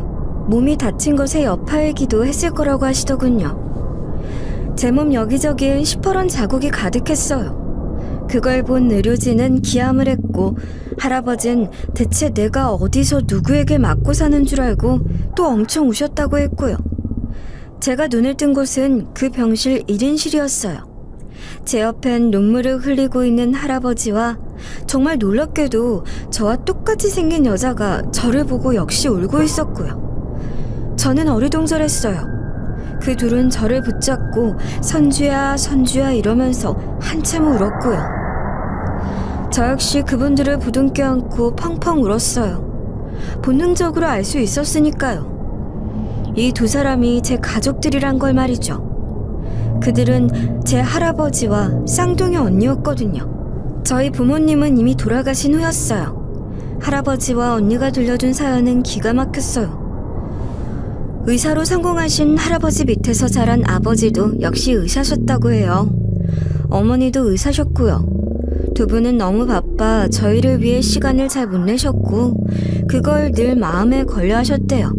[SPEAKER 1] 몸이 다친 것에 여파이기도 했을 거라고 하시더군요. 제 몸 여기저기엔 시퍼런 자국이 가득했어요. 그걸 본 의료진은 기함을 했고 할아버진 대체 내가 어디서 누구에게 맞고 사는 줄 알고 또 엄청 우셨다고 했고요. 제가 눈을 뜬 곳은 그 병실 1인실이었어요. 제 옆엔 눈물을 흘리고 있는 할아버지와 정말 놀랍게도 저와 똑같이 생긴 여자가 저를 보고 역시 울고 있었고요. 저는 어리둥절했어요. 그 둘은 저를 붙잡고 선주야 선주야 이러면서 한참 울었고요. 저 역시 그분들을 부둥켜 안고 펑펑 울었어요. 본능적으로 알 수 있었으니까요. 이 두 사람이 제 가족들이란 걸 말이죠. 그들은 제 할아버지와 쌍둥이 언니였거든요. 저희 부모님은 이미 돌아가신 후였어요. 할아버지와 언니가 들려준 사연은 기가 막혔어요. 의사로 성공하신 할아버지 밑에서 자란 아버지도 역시 의사셨다고 해요. 어머니도 의사셨고요. 두 분은 너무 바빠 저희를 위해 시간을 잘 못 내셨고 그걸 늘 마음에 걸려 하셨대요.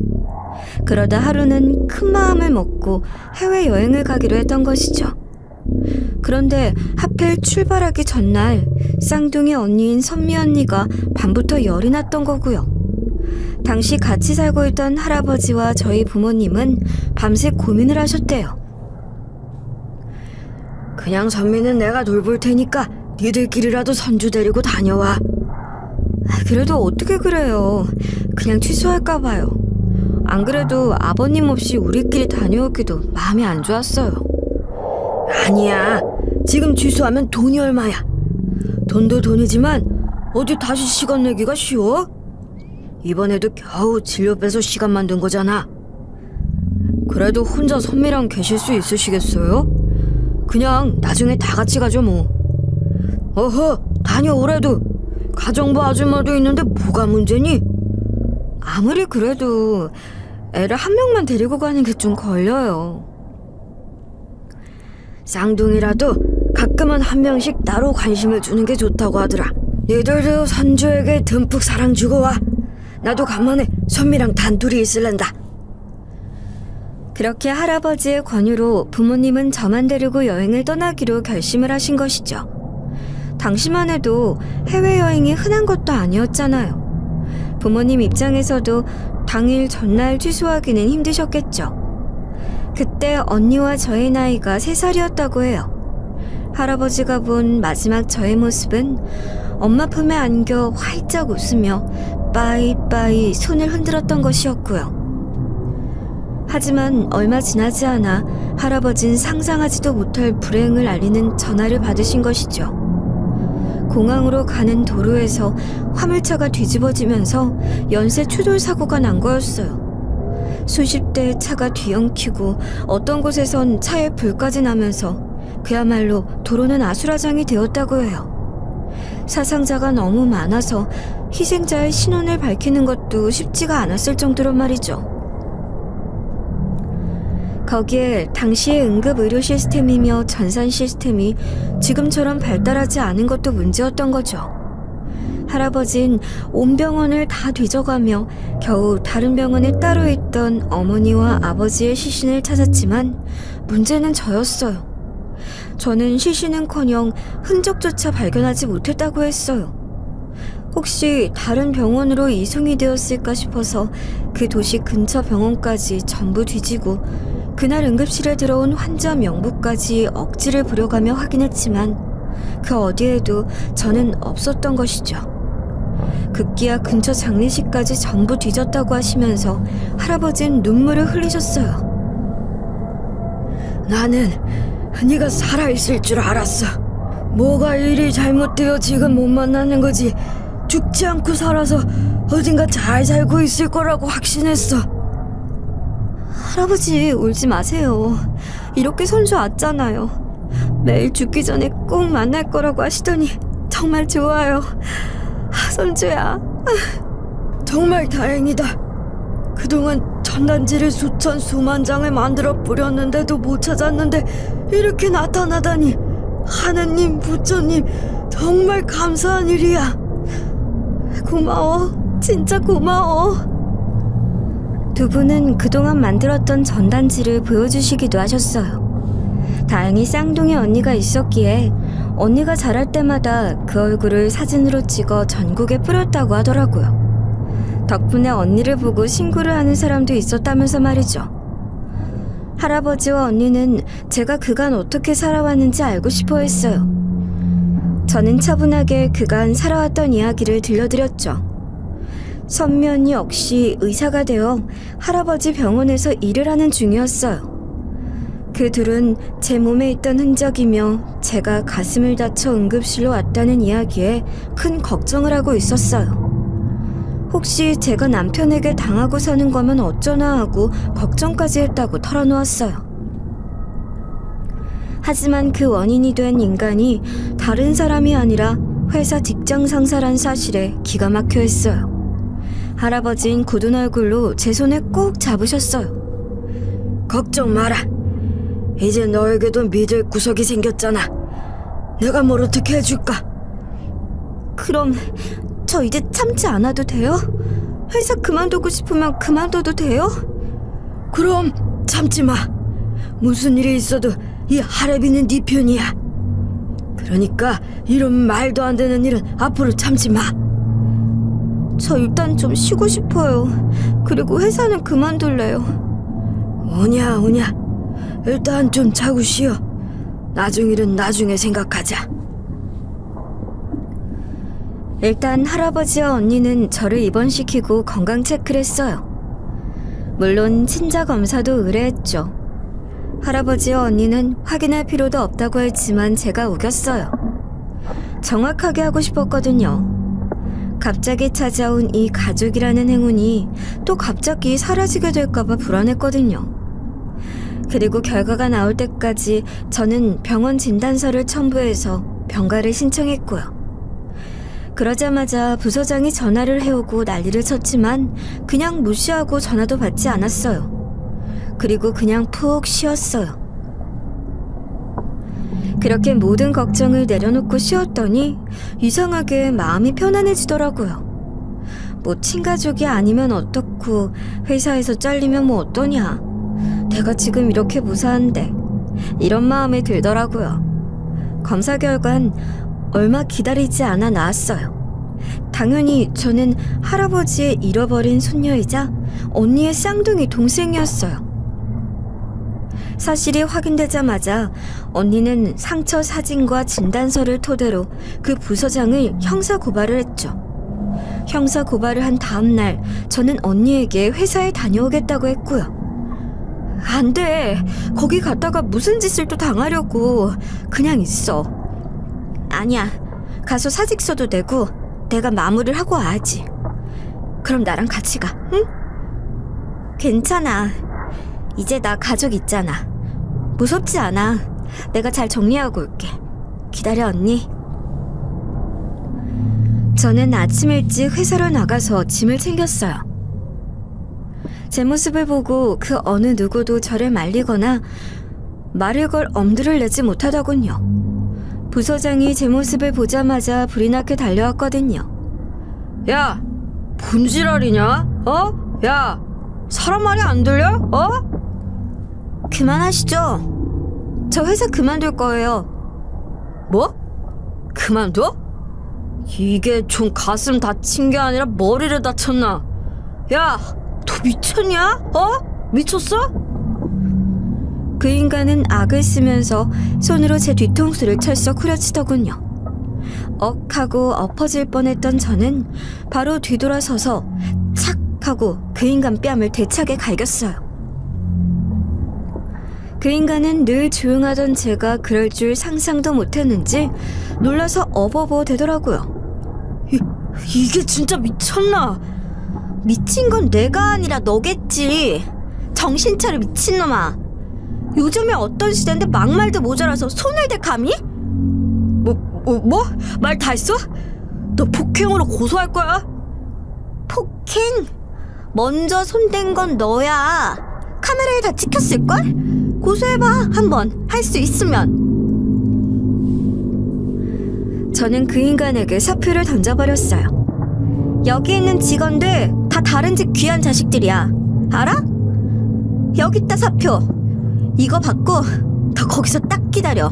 [SPEAKER 1] 그러다 하루는 큰 마음을 먹고 해외여행을 가기로 했던 것이죠. 그런데 하필 출발하기 전날 쌍둥이 언니인 선미 언니가 밤부터 열이 났던 거고요. 당시 같이 살고 있던 할아버지와 저희 부모님은 밤새 고민을 하셨대요. 그냥 선미는 내가 돌볼 테니까 니들끼리라도 선주 데리고 다녀와. 그래도 어떻게 그래요. 그냥 취소할까 봐요. 안 그래도 아버님 없이 우리끼리 다녀오기도 마음이 안 좋았어요. 아니야. 지금 취소하면 돈이 얼마야. 돈도 돈이지만 어디 다시 시간 내기가 쉬워? 이번에도 겨우 진료 빼서 시간 만든 거잖아. 그래도 혼자 선미랑 계실 수 있으시겠어요? 그냥 나중에 다 같이 가죠 뭐. 어허, 다녀오래도 가정부 아줌마도 있는데 뭐가 문제니? 아무리 그래도 애를 한 명만 데리고 가는 게 좀 걸려요. 쌍둥이라도 가끔은 한 명씩 나로 관심을 주는 게 좋다고 하더라. 니들도 선주에게 듬뿍 사랑 주고 와. 나도 간만에 선미랑 단둘이 있을랜다. 그렇게 할아버지의 권유로 부모님은 저만 데리고 여행을 떠나기로 결심을 하신 것이죠. 당시만 해도 해외여행이 흔한 것도 아니었잖아요. 부모님 입장에서도 당일 전날 취소하기는 힘드셨겠죠. 그때 언니와 저의 나이가 3살이었다고 해요. 할아버지가 본 마지막 저의 모습은 엄마 품에 안겨 활짝 웃으며 빠이빠이 손을 흔들었던 것이었고요. 하지만 얼마 지나지 않아 할아버진 상상하지도 못할 불행을 알리는 전화를 받으신 것이죠. 공항으로 가는 도로에서 화물차가 뒤집어지면서 연쇄 추돌 사고가 난 거였어요. 수십 대의 차가 뒤엉키고 어떤 곳에선 차에 불까지 나면서 그야말로 도로는 아수라장이 되었다고 해요. 사상자가 너무 많아서 희생자의 신원을 밝히는 것도 쉽지가 않았을 정도로 말이죠. 거기에 당시의 응급의료 시스템이며 전산 시스템이 지금처럼 발달하지 않은 것도 문제였던 거죠. 할아버진 온 병원을 다 뒤져가며 겨우 다른 병원에 따로 있던 어머니와 아버지의 시신을 찾았지만 문제는 저였어요. 저는 시신은커녕 흔적조차 발견하지 못했다고 했어요. 혹시 다른 병원으로 이송이 되었을까 싶어서 그 도시 근처 병원까지 전부 뒤지고 그날 응급실에 들어온 환자 명부까지 억지를 부려가며 확인했지만 그 어디에도 저는 없었던 것이죠. 급기야 근처 장례식까지 전부 뒤졌다고 하시면서 할아버지는 눈물을 흘리셨어요. 나는 네가 살아있을 줄 알았어. 뭐가 이리 잘못되어 지금 못 만나는 거지. 죽지 않고 살아서 어딘가 잘 살고 있을 거라고 확신했어. 할아버지 울지 마세요. 이렇게 손주 왔잖아요. 매일 죽기 전에 꼭 만날 거라고 하시더니 정말 좋아요. 손주야. 정말 다행이다. 그동안 전단지를 수천 수만 장을 만들어 뿌렸는데도 못 찾았는데 이렇게 나타나다니. 하느님, 부처님, 정말 감사한 일이야. 고마워. 진짜 고마워. 두 분은 그동안 만들었던 전단지를 보여주시기도 하셨어요. 다행히 쌍둥이 언니가 있었기에 언니가 자랄 때마다 그 얼굴을 사진으로 찍어 전국에 뿌렸다고 하더라고요. 덕분에 언니를 보고 신고를 하는 사람도 있었다면서 말이죠. 할아버지와 언니는 제가 그간 어떻게 살아왔는지 알고 싶어 했어요. 저는 차분하게 그간 살아왔던 이야기를 들려드렸죠. 선미 언니 역시 의사가 되어 할아버지 병원에서 일을 하는 중이었어요. 그 둘은 제 몸에 있던 흔적이며 제가 가슴을 다쳐 응급실로 왔다는 이야기에 큰 걱정을 하고 있었어요. 혹시 제가 남편에게 당하고 사는 거면 어쩌나 하고 걱정까지 했다고 털어놓았어요. 하지만 그 원인이 된 인간이 다른 사람이 아니라 회사 직장 상사란 사실에 기가 막혀 했어요. 할아버지는 굳은 얼굴로 제 손을 꼭 잡으셨어요. 걱정 마라. 이제 너에게도 믿을 구석이 생겼잖아. 내가 뭘 어떻게 해줄까? 그럼 저 이제 참지 않아도 돼요? 회사 그만두고 싶으면 그만둬도 돼요? 그럼 참지 마. 무슨 일이 있어도 이 할애비는 네 편이야. 그러니까 이런 말도 안 되는 일은 앞으로 참지 마. 저 일단 좀 쉬고 싶어요. 그리고 회사는 그만둘래요. 오냐. 일단 좀 자고 쉬어. 나중 일은 나중에 생각하자. 일단 할아버지와 언니는 저를 입원시키고 건강 체크를 했어요. 물론 친자 검사도 의뢰했죠. 할아버지와 언니는 확인할 필요도 없다고 했지만 제가 우겼어요. 정확하게 하고 싶었거든요. 갑자기 찾아온 이 가족이라는 행운이 또 갑자기 사라지게 될까봐 불안했거든요. 그리고 결과가 나올 때까지 저는 병원 진단서를 첨부해서 병가를 신청했고요. 그러자마자 부서장이 전화를 해오고 난리를 쳤지만 그냥 무시하고 전화도 받지 않았어요. 그리고 그냥 푹 쉬었어요. 그렇게 모든 걱정을 내려놓고 쉬었더니 이상하게 마음이 편안해지더라고요. 뭐 친가족이 아니면 어떻고 회사에서 잘리면 뭐 어떠냐. 내가 지금 이렇게 무사한데 이런 마음이 들더라고요. 검사 결과는 얼마 기다리지 않아 나왔어요. 당연히 저는 할아버지의 잃어버린 손녀이자 언니의 쌍둥이 동생이었어요. 사실이 확인되자마자 언니는 상처 사진과 진단서를 토대로 그 부서장을 형사 고발을 했죠. 형사 고발을 한 다음 날 저는 언니에게 회사에 다녀오겠다고 했고요. 안 돼. 거기 갔다가 무슨 짓을 또 당하려고. 그냥 있어. 아니야. 가서 사직서도 내고 내가 마무리를 하고 와야지. 그럼 나랑 같이 가, 응? 괜찮아. 이제 나 가족 있잖아. 무섭지 않아. 내가 잘 정리하고 올게. 기다려, 언니. 저는 아침 일찍 회사로 나가서 짐을 챙겼어요. 제 모습을 보고 그 어느 누구도 저를 말리거나 말을 걸 엄두를 내지 못하더군요. 부서장이 제 모습을 보자마자 불이 나게 달려왔거든요. 야, 분지랄이냐? 어? 야, 사람 말이 안 들려? 어? 그만하시죠. 저 회사 그만둘 거예요. 뭐? 그만둬? 이게 좀 가슴 다친 게 아니라 머리를 다쳤나? 야, 너 미쳤냐? 어? 미쳤어? 그 인간은 악을 쓰면서 손으로 제 뒤통수를 철썩 후려치더군요. 억 하고 엎어질 뻔했던 저는 바로 뒤돌아서서 착 하고 그 인간 뺨을 대차게 갈겼어요. 그 인간은 늘 조용하던 제가 그럴 줄 상상도 못했는지 놀라서 어버버 되더라고요. 이게 진짜 미쳤나? 미친 건 내가 아니라 너겠지. 정신 차려, 미친놈아. 요즘에 어떤 시대인데 막말도 모자라서 손을 대 감히? 뭐? 말 다 했어? 너 폭행으로 고소할 거야? 폭행?
[SPEAKER 2] 먼저 손댄 건 너야. 카메라에 다 찍혔을걸? 고소해봐, 한번. 할 수 있으면.
[SPEAKER 1] 저는 그 인간에게 사표를 던져버렸어요.
[SPEAKER 2] 여기 있는 직원들 다 다른 집 귀한 자식들이야. 알아? 여기 있다, 사표. 이거 받고 너 거기서 딱 기다려.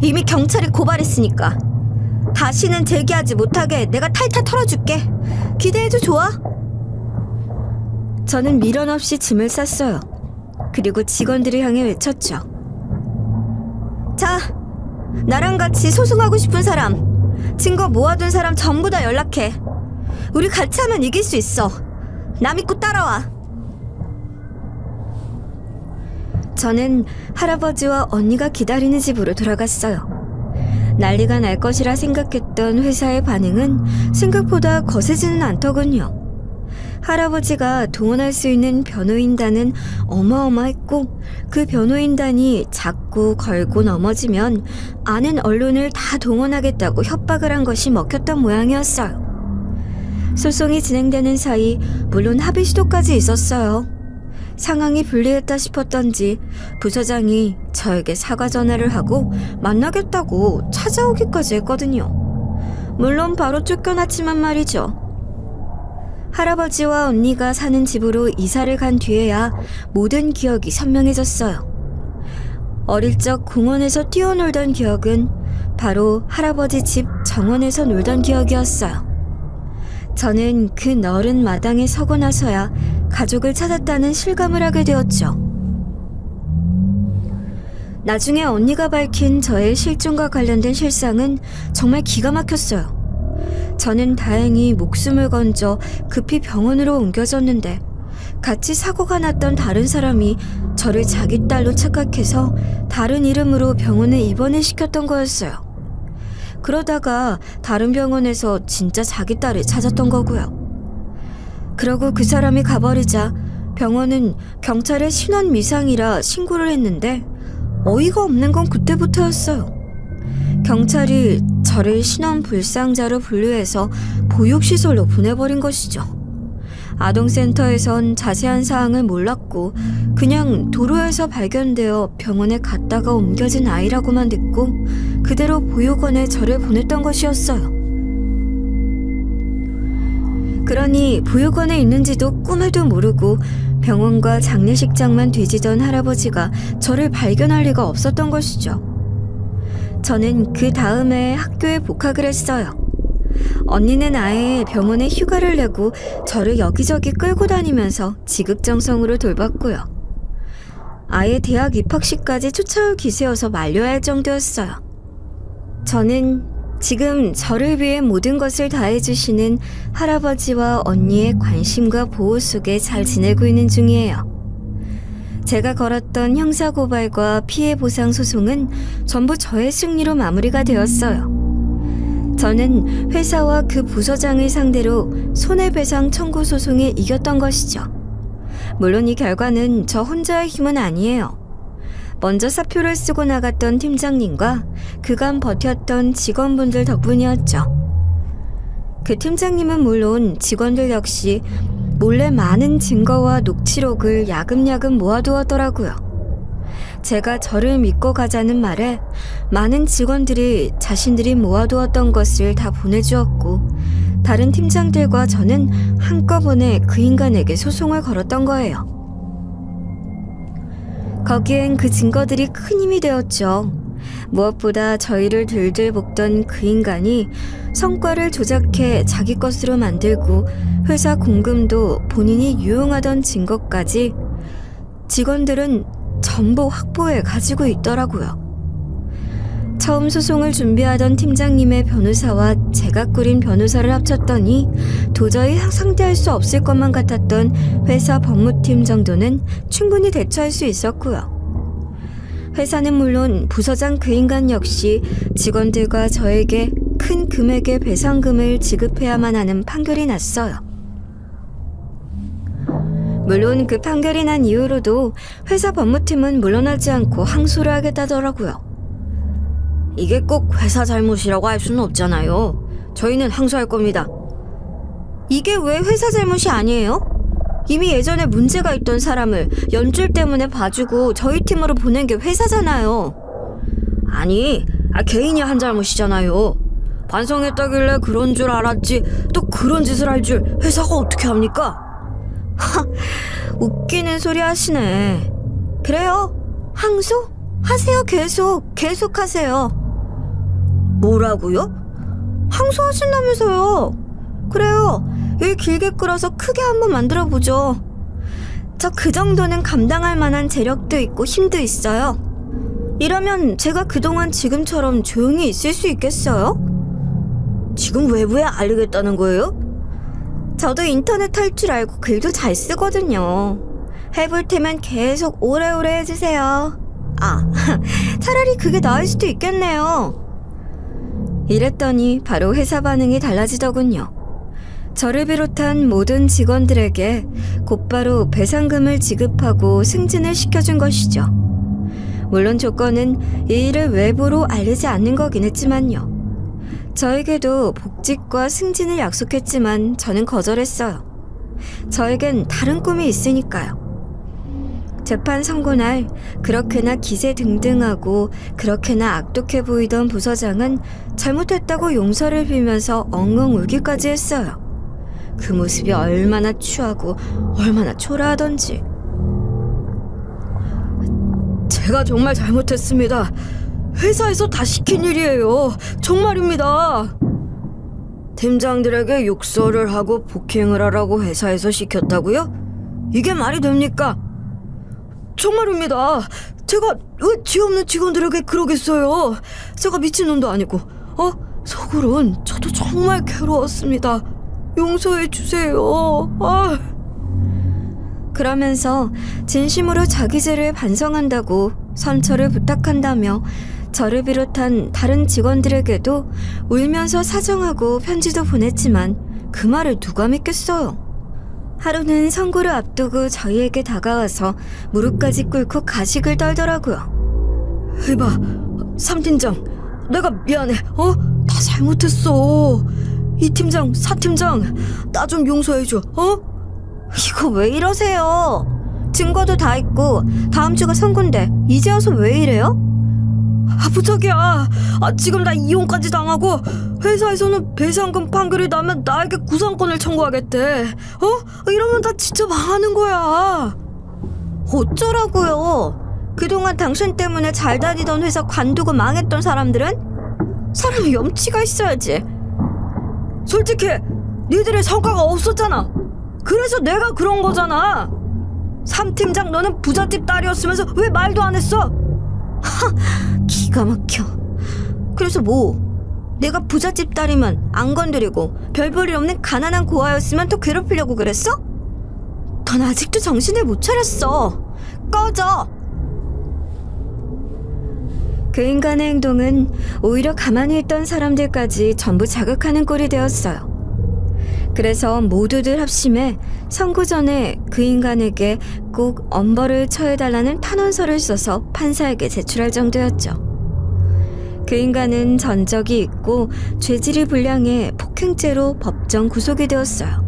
[SPEAKER 2] 이미 경찰이 고발했으니까. 다시는 재기하지 못하게 내가 탈탈 털어줄게. 기대해줘. 좋아?
[SPEAKER 1] 저는 미련 없이 짐을 쌌어요. 그리고 직원들을 향해 외쳤죠.
[SPEAKER 2] 자, 나랑 같이 소송하고 싶은 사람, 증거 모아둔 사람 전부 다 연락해. 우리 같이 하면 이길 수 있어. 나 믿고 따라와.
[SPEAKER 1] 저는 할아버지와 언니가 기다리는 집으로 돌아갔어요. 난리가 날 것이라 생각했던 회사의 반응은 생각보다 거세지는 않더군요. 할아버지가 동원할 수 있는 변호인단은 어마어마했고, 그 변호인단이 작고 걸고 넘어지면 아는 언론을 다 동원하겠다고 협박을 한 것이 먹혔던 모양이었어요. 소송이 진행되는 사이 물론 합의 시도까지 있었어요. 상황이 불리했다 싶었던지 부서장이 저에게 사과 전화를 하고 만나겠다고 찾아오기까지 했거든요. 물론 바로 쫓겨났지만 말이죠. 할아버지와 언니가 사는 집으로 이사를 간 뒤에야 모든 기억이 선명해졌어요. 어릴 적 공원에서 뛰어놀던 기억은 바로 할아버지 집 정원에서 놀던 기억이었어요. 저는 그 너른 마당에 서고 나서야 가족을 찾았다는 실감을 하게 되었죠. 나중에 언니가 밝힌 저의 실종과 관련된 실상은 정말 기가 막혔어요. 저는 다행히 목숨을 건져 급히 병원으로 옮겨졌는데, 같이 사고가 났던 다른 사람이 저를 자기 딸로 착각해서 다른 이름으로 병원에 입원을 시켰던 거였어요. 그러다가 다른 병원에서 진짜 자기 딸을 찾았던 거고요. 그러고 그 사람이 가버리자 병원은 경찰에 신원 미상이라 신고를 했는데, 어이가 없는 건 그때부터였어요. 경찰이 저를 신원 불상자로 분류해서 보육시설로 보내버린 것이죠. 아동센터에선 자세한 사항을 몰랐고 그냥 도로에서 발견되어 병원에 갔다가 옮겨진 아이라고만 듣고 그대로 보육원에 저를 보냈던 것이었어요. 그러니 보육원에 있는지도 꿈에도 모르고 병원과 장례식장만 뒤지던 할아버지가 저를 발견할 리가 없었던 것이죠. 저는 그 다음에 학교에 복학을 했어요. 언니는 아예 병원에 휴가를 내고 저를 여기저기 끌고 다니면서 지극정성으로 돌봤고요. 아예 대학 입학식까지 쫓아올 기세여서 말려야 할 정도였어요. 저는 지금 저를 위해 모든 것을 다해주시는 할아버지와 언니의 관심과 보호 속에 잘 지내고 있는 중이에요. 제가 걸었던 형사고발과 피해보상 소송은 전부 저의 승리로 마무리가 되었어요. 저는 회사와 그 부서장을 상대로 손해배상 청구 소송에 이겼던 것이죠. 물론 이 결과는 저 혼자의 힘은 아니에요. 먼저 사표를 쓰고 나갔던 팀장님과 그간 버텼던 직원분들 덕분이었죠. 그 팀장님은 물론 직원들 역시 몰래 많은 증거와 녹취록을 야금야금 모아두었더라고요. 제가 저를 믿고 가자는 말에 많은 직원들이 자신들이 모아두었던 것을 다 보내주었고, 다른 팀장들과 저는 한꺼번에 그 인간에게 소송을 걸었던 거예요. 거기엔 그 증거들이 큰 힘이 되었죠. 무엇보다 저희를 들들 볶던 그 인간이 성과를 조작해 자기 것으로 만들고 회사 공금도 본인이 유용하던 증거까지 직원들은 전부 확보해 가지고 있더라고요. 처음 소송을 준비하던 팀장님의 변호사와 제가 꾸린 변호사를 합쳤더니 도저히 상대할 수 없을 것만 같았던 회사 법무팀 정도는 충분히 대처할 수 있었고요. 회사는 물론 부서장 그 인간 역시 직원들과 저에게 큰 금액의 배상금을 지급해야만 하는 판결이 났어요. 물론 그 판결이 난 이후로도 회사 법무팀은 물러나지 않고 항소를 하겠다더라고요. 이게 꼭 회사 잘못이라고 할 수는 없잖아요. 저희는 항소할 겁니다. 이게 왜 회사 잘못이 아니에요? 이미 예전에 문제가 있던 사람을 연줄 때문에 봐주고 저희 팀으로 보낸 게 회사잖아요. 아니, 개인이 한 잘못이잖아요. 반성했다길래 그런 줄 알았지 또 그런 짓을 할 줄 회사가 어떻게 합니까? 웃기는 소리 하시네. 그래요. 항소? 하세요. 계속 하세요. 뭐라고요? 항소하신다면서요. 그래요. 일 길게 끌어서 크게 한번 만들어보죠. 저 그 정도는 감당할 만한 재력도 있고 힘도 있어요. 이러면 제가 그동안 지금처럼 조용히 있을 수 있겠어요? 지금 외부에 알리겠다는 거예요? 저도 인터넷 할 줄 알고 글도 잘 쓰거든요. 해볼 테면 계속 오래오래 해주세요. 차라리 그게 나을 수도 있겠네요. 이랬더니 바로 회사 반응이 달라지더군요. 저를 비롯한 모든 직원들에게 곧바로 배상금을 지급하고 승진을 시켜준 것이죠. 물론 조건은 이 일을 외부로 알리지 않는 거긴 했지만요. 저에게도 복직과 승진을 약속했지만 저는 거절했어요. 저에겐 다른 꿈이 있으니까요. 재판 선고 날 그렇게나 기세등등하고 그렇게나 악독해 보이던 부서장은 잘못했다고 용서를 빌면서 엉엉 울기까지 했어요. 그 모습이 얼마나 추하고 얼마나 초라하던지. 제가 정말 잘못했습니다. 회사에서 다 시킨 일이에요. 정말입니다. 팀장들에게 욕설을 하고 폭행을 하라고 회사에서 시켰다고요? 이게 말이 됩니까? 정말입니다. 제가 왜 죄 없는 직원들에게 그러겠어요? 제가 미친놈도 아니고 속으론 저도 정말 괴로웠습니다. 용서해 주세요. 그러면서 진심으로 자기 죄를 반성한다고 선처를 부탁한다며 저를 비롯한 다른 직원들에게도 울면서 사정하고 편지도 보냈지만 그 말을 누가 믿겠어요. 하루는 선고를 앞두고 저희에게 다가와서 무릎까지 꿇고 가식을 떨더라고요. 이봐, 삼팀장, 내가 미안해. 다 잘못했어. 이 팀장, 사 팀장, 나 좀 용서해줘. 이거 왜 이러세요? 증거도 다 있고 다음 주가 선고인데 이제 와서 왜 이래요? 부탁이야. 지금 나 이혼까지 당하고 회사에서는 배상금 판결이 나면 나에게 구상권을 청구하겠대. 이러면 나 진짜 망하는 거야. 어쩌라고요? 그동안 당신 때문에 잘 다니던 회사 관두고 망했던 사람들은? 사람이 염치가 있어야지. 솔직히 니들의 성과가 없었잖아. 그래서 내가 그런 거잖아. 삼 팀장 너는 부잣집 딸이었으면서 왜 말도 안 했어? 기가 막혀. 그래서 뭐? 내가 부잣집 딸이면 안 건드리고 별 볼일 없는 가난한 고아였으면 더 괴롭히려고 그랬어? 넌 아직도 정신을 못 차렸어. 꺼져. 그 인간의 행동은 오히려 가만히 있던 사람들까지 전부 자극하는 꼴이 되었어요. 그래서 모두들 합심해 선고 전에 그 인간에게 꼭 엄벌을 처해달라는 탄원서를 써서 판사에게 제출할 정도였죠. 그 인간은 전적이 있고 죄질이 불량해 폭행죄로 법정 구속이 되었어요.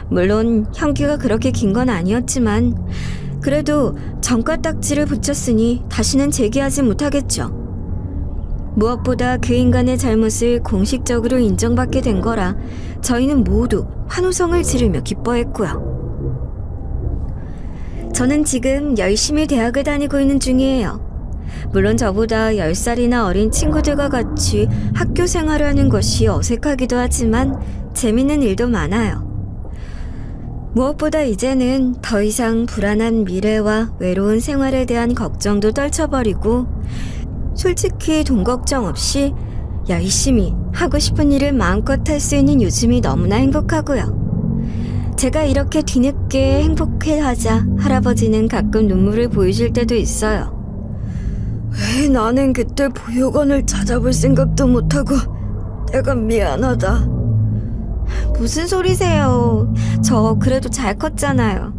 [SPEAKER 1] 물론 형기가 그렇게 긴 건 아니었지만 그래도 전과딱지를 붙였으니 다시는 재기하지 못하겠죠. 무엇보다 그 인간의 잘못을 공식적으로 인정받게 된 거라 저희는 모두 환호성을 지르며 기뻐했고요. 저는 지금 열심히 대학을 다니고 있는 중이에요. 물론 저보다 10살이나 어린 친구들과 같이 학교 생활을 하는 것이 어색하기도 하지만 재밌는 일도 많아요. 무엇보다 이제는 더 이상 불안한 미래와 외로운 생활에 대한 걱정도 떨쳐버리고 솔직히 돈 걱정 없이 열심히 하고 싶은 일을 마음껏 할 수 있는 요즘이 너무나 행복하고요. 제가 이렇게 뒤늦게 행복해하자 할아버지는 가끔 눈물을 보이실 때도 있어요. 왜 나는 그때 보육원을 찾아볼 생각도 못하고 내가 미안하다. 무슨 소리세요. 저 그래도 잘 컸잖아요.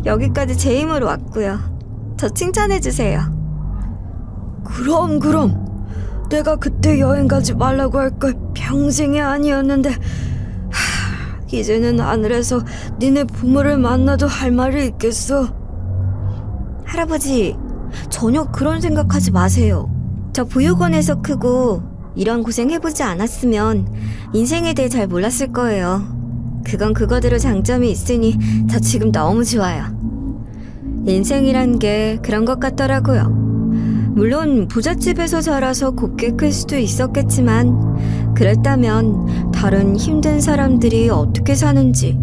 [SPEAKER 1] 여기까지 제 힘으로 왔고요. 저 칭찬해주세요. 그럼 내가 그때 여행 가지 말라고 할 걸 평생이 아니었는데 이제는 하늘에서 니네 부모를 만나도 할 말이 있겠어? 할아버지, 전혀 그런 생각하지 마세요. 저 보육원에서 크고 이런 고생 해보지 않았으면 인생에 대해 잘 몰랐을 거예요. 그건 그거대로 장점이 있으니 저 지금 너무 좋아요. 인생이란 게 그런 것 같더라고요. 물론 부잣집에서 자라서 곱게 클 수도 있었겠지만 그랬다면 다른 힘든 사람들이 어떻게 사는지,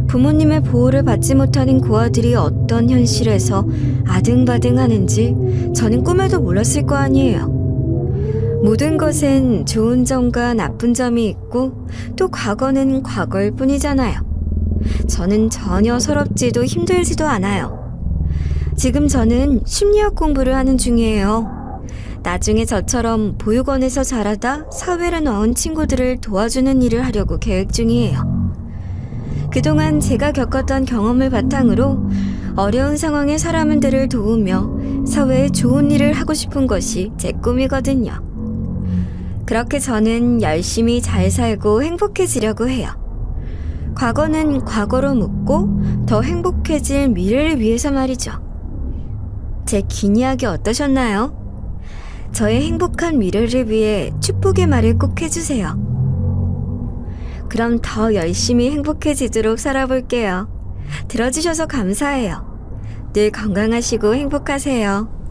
[SPEAKER 1] 부모님의 보호를 받지 못하는 고아들이 어떤 현실에서 아등바등하는지 저는 꿈에도 몰랐을 거 아니에요. 모든 것엔 좋은 점과 나쁜 점이 있고 또 과거는 과거일 뿐이잖아요. 저는 전혀 서럽지도 힘들지도 않아요. 지금 저는 심리학 공부를 하는 중이에요. 나중에 저처럼 보육원에서 자라다 사회로 나온 친구들을 도와주는 일을 하려고 계획 중이에요. 그동안 제가 겪었던 경험을 바탕으로 어려운 상황의 사람들을 도우며 사회에 좋은 일을 하고 싶은 것이 제 꿈이거든요. 그렇게 저는 열심히 잘 살고 행복해지려고 해요. 과거는 과거로 묻고 더 행복해질 미래를 위해서 말이죠. 제 긴 이야기 어떠셨나요? 저의 행복한 미래를 위해 축복의 말을 꼭 해주세요. 그럼 더 열심히 행복해지도록 살아볼게요. 들어주셔서 감사해요. 늘 건강하시고 행복하세요.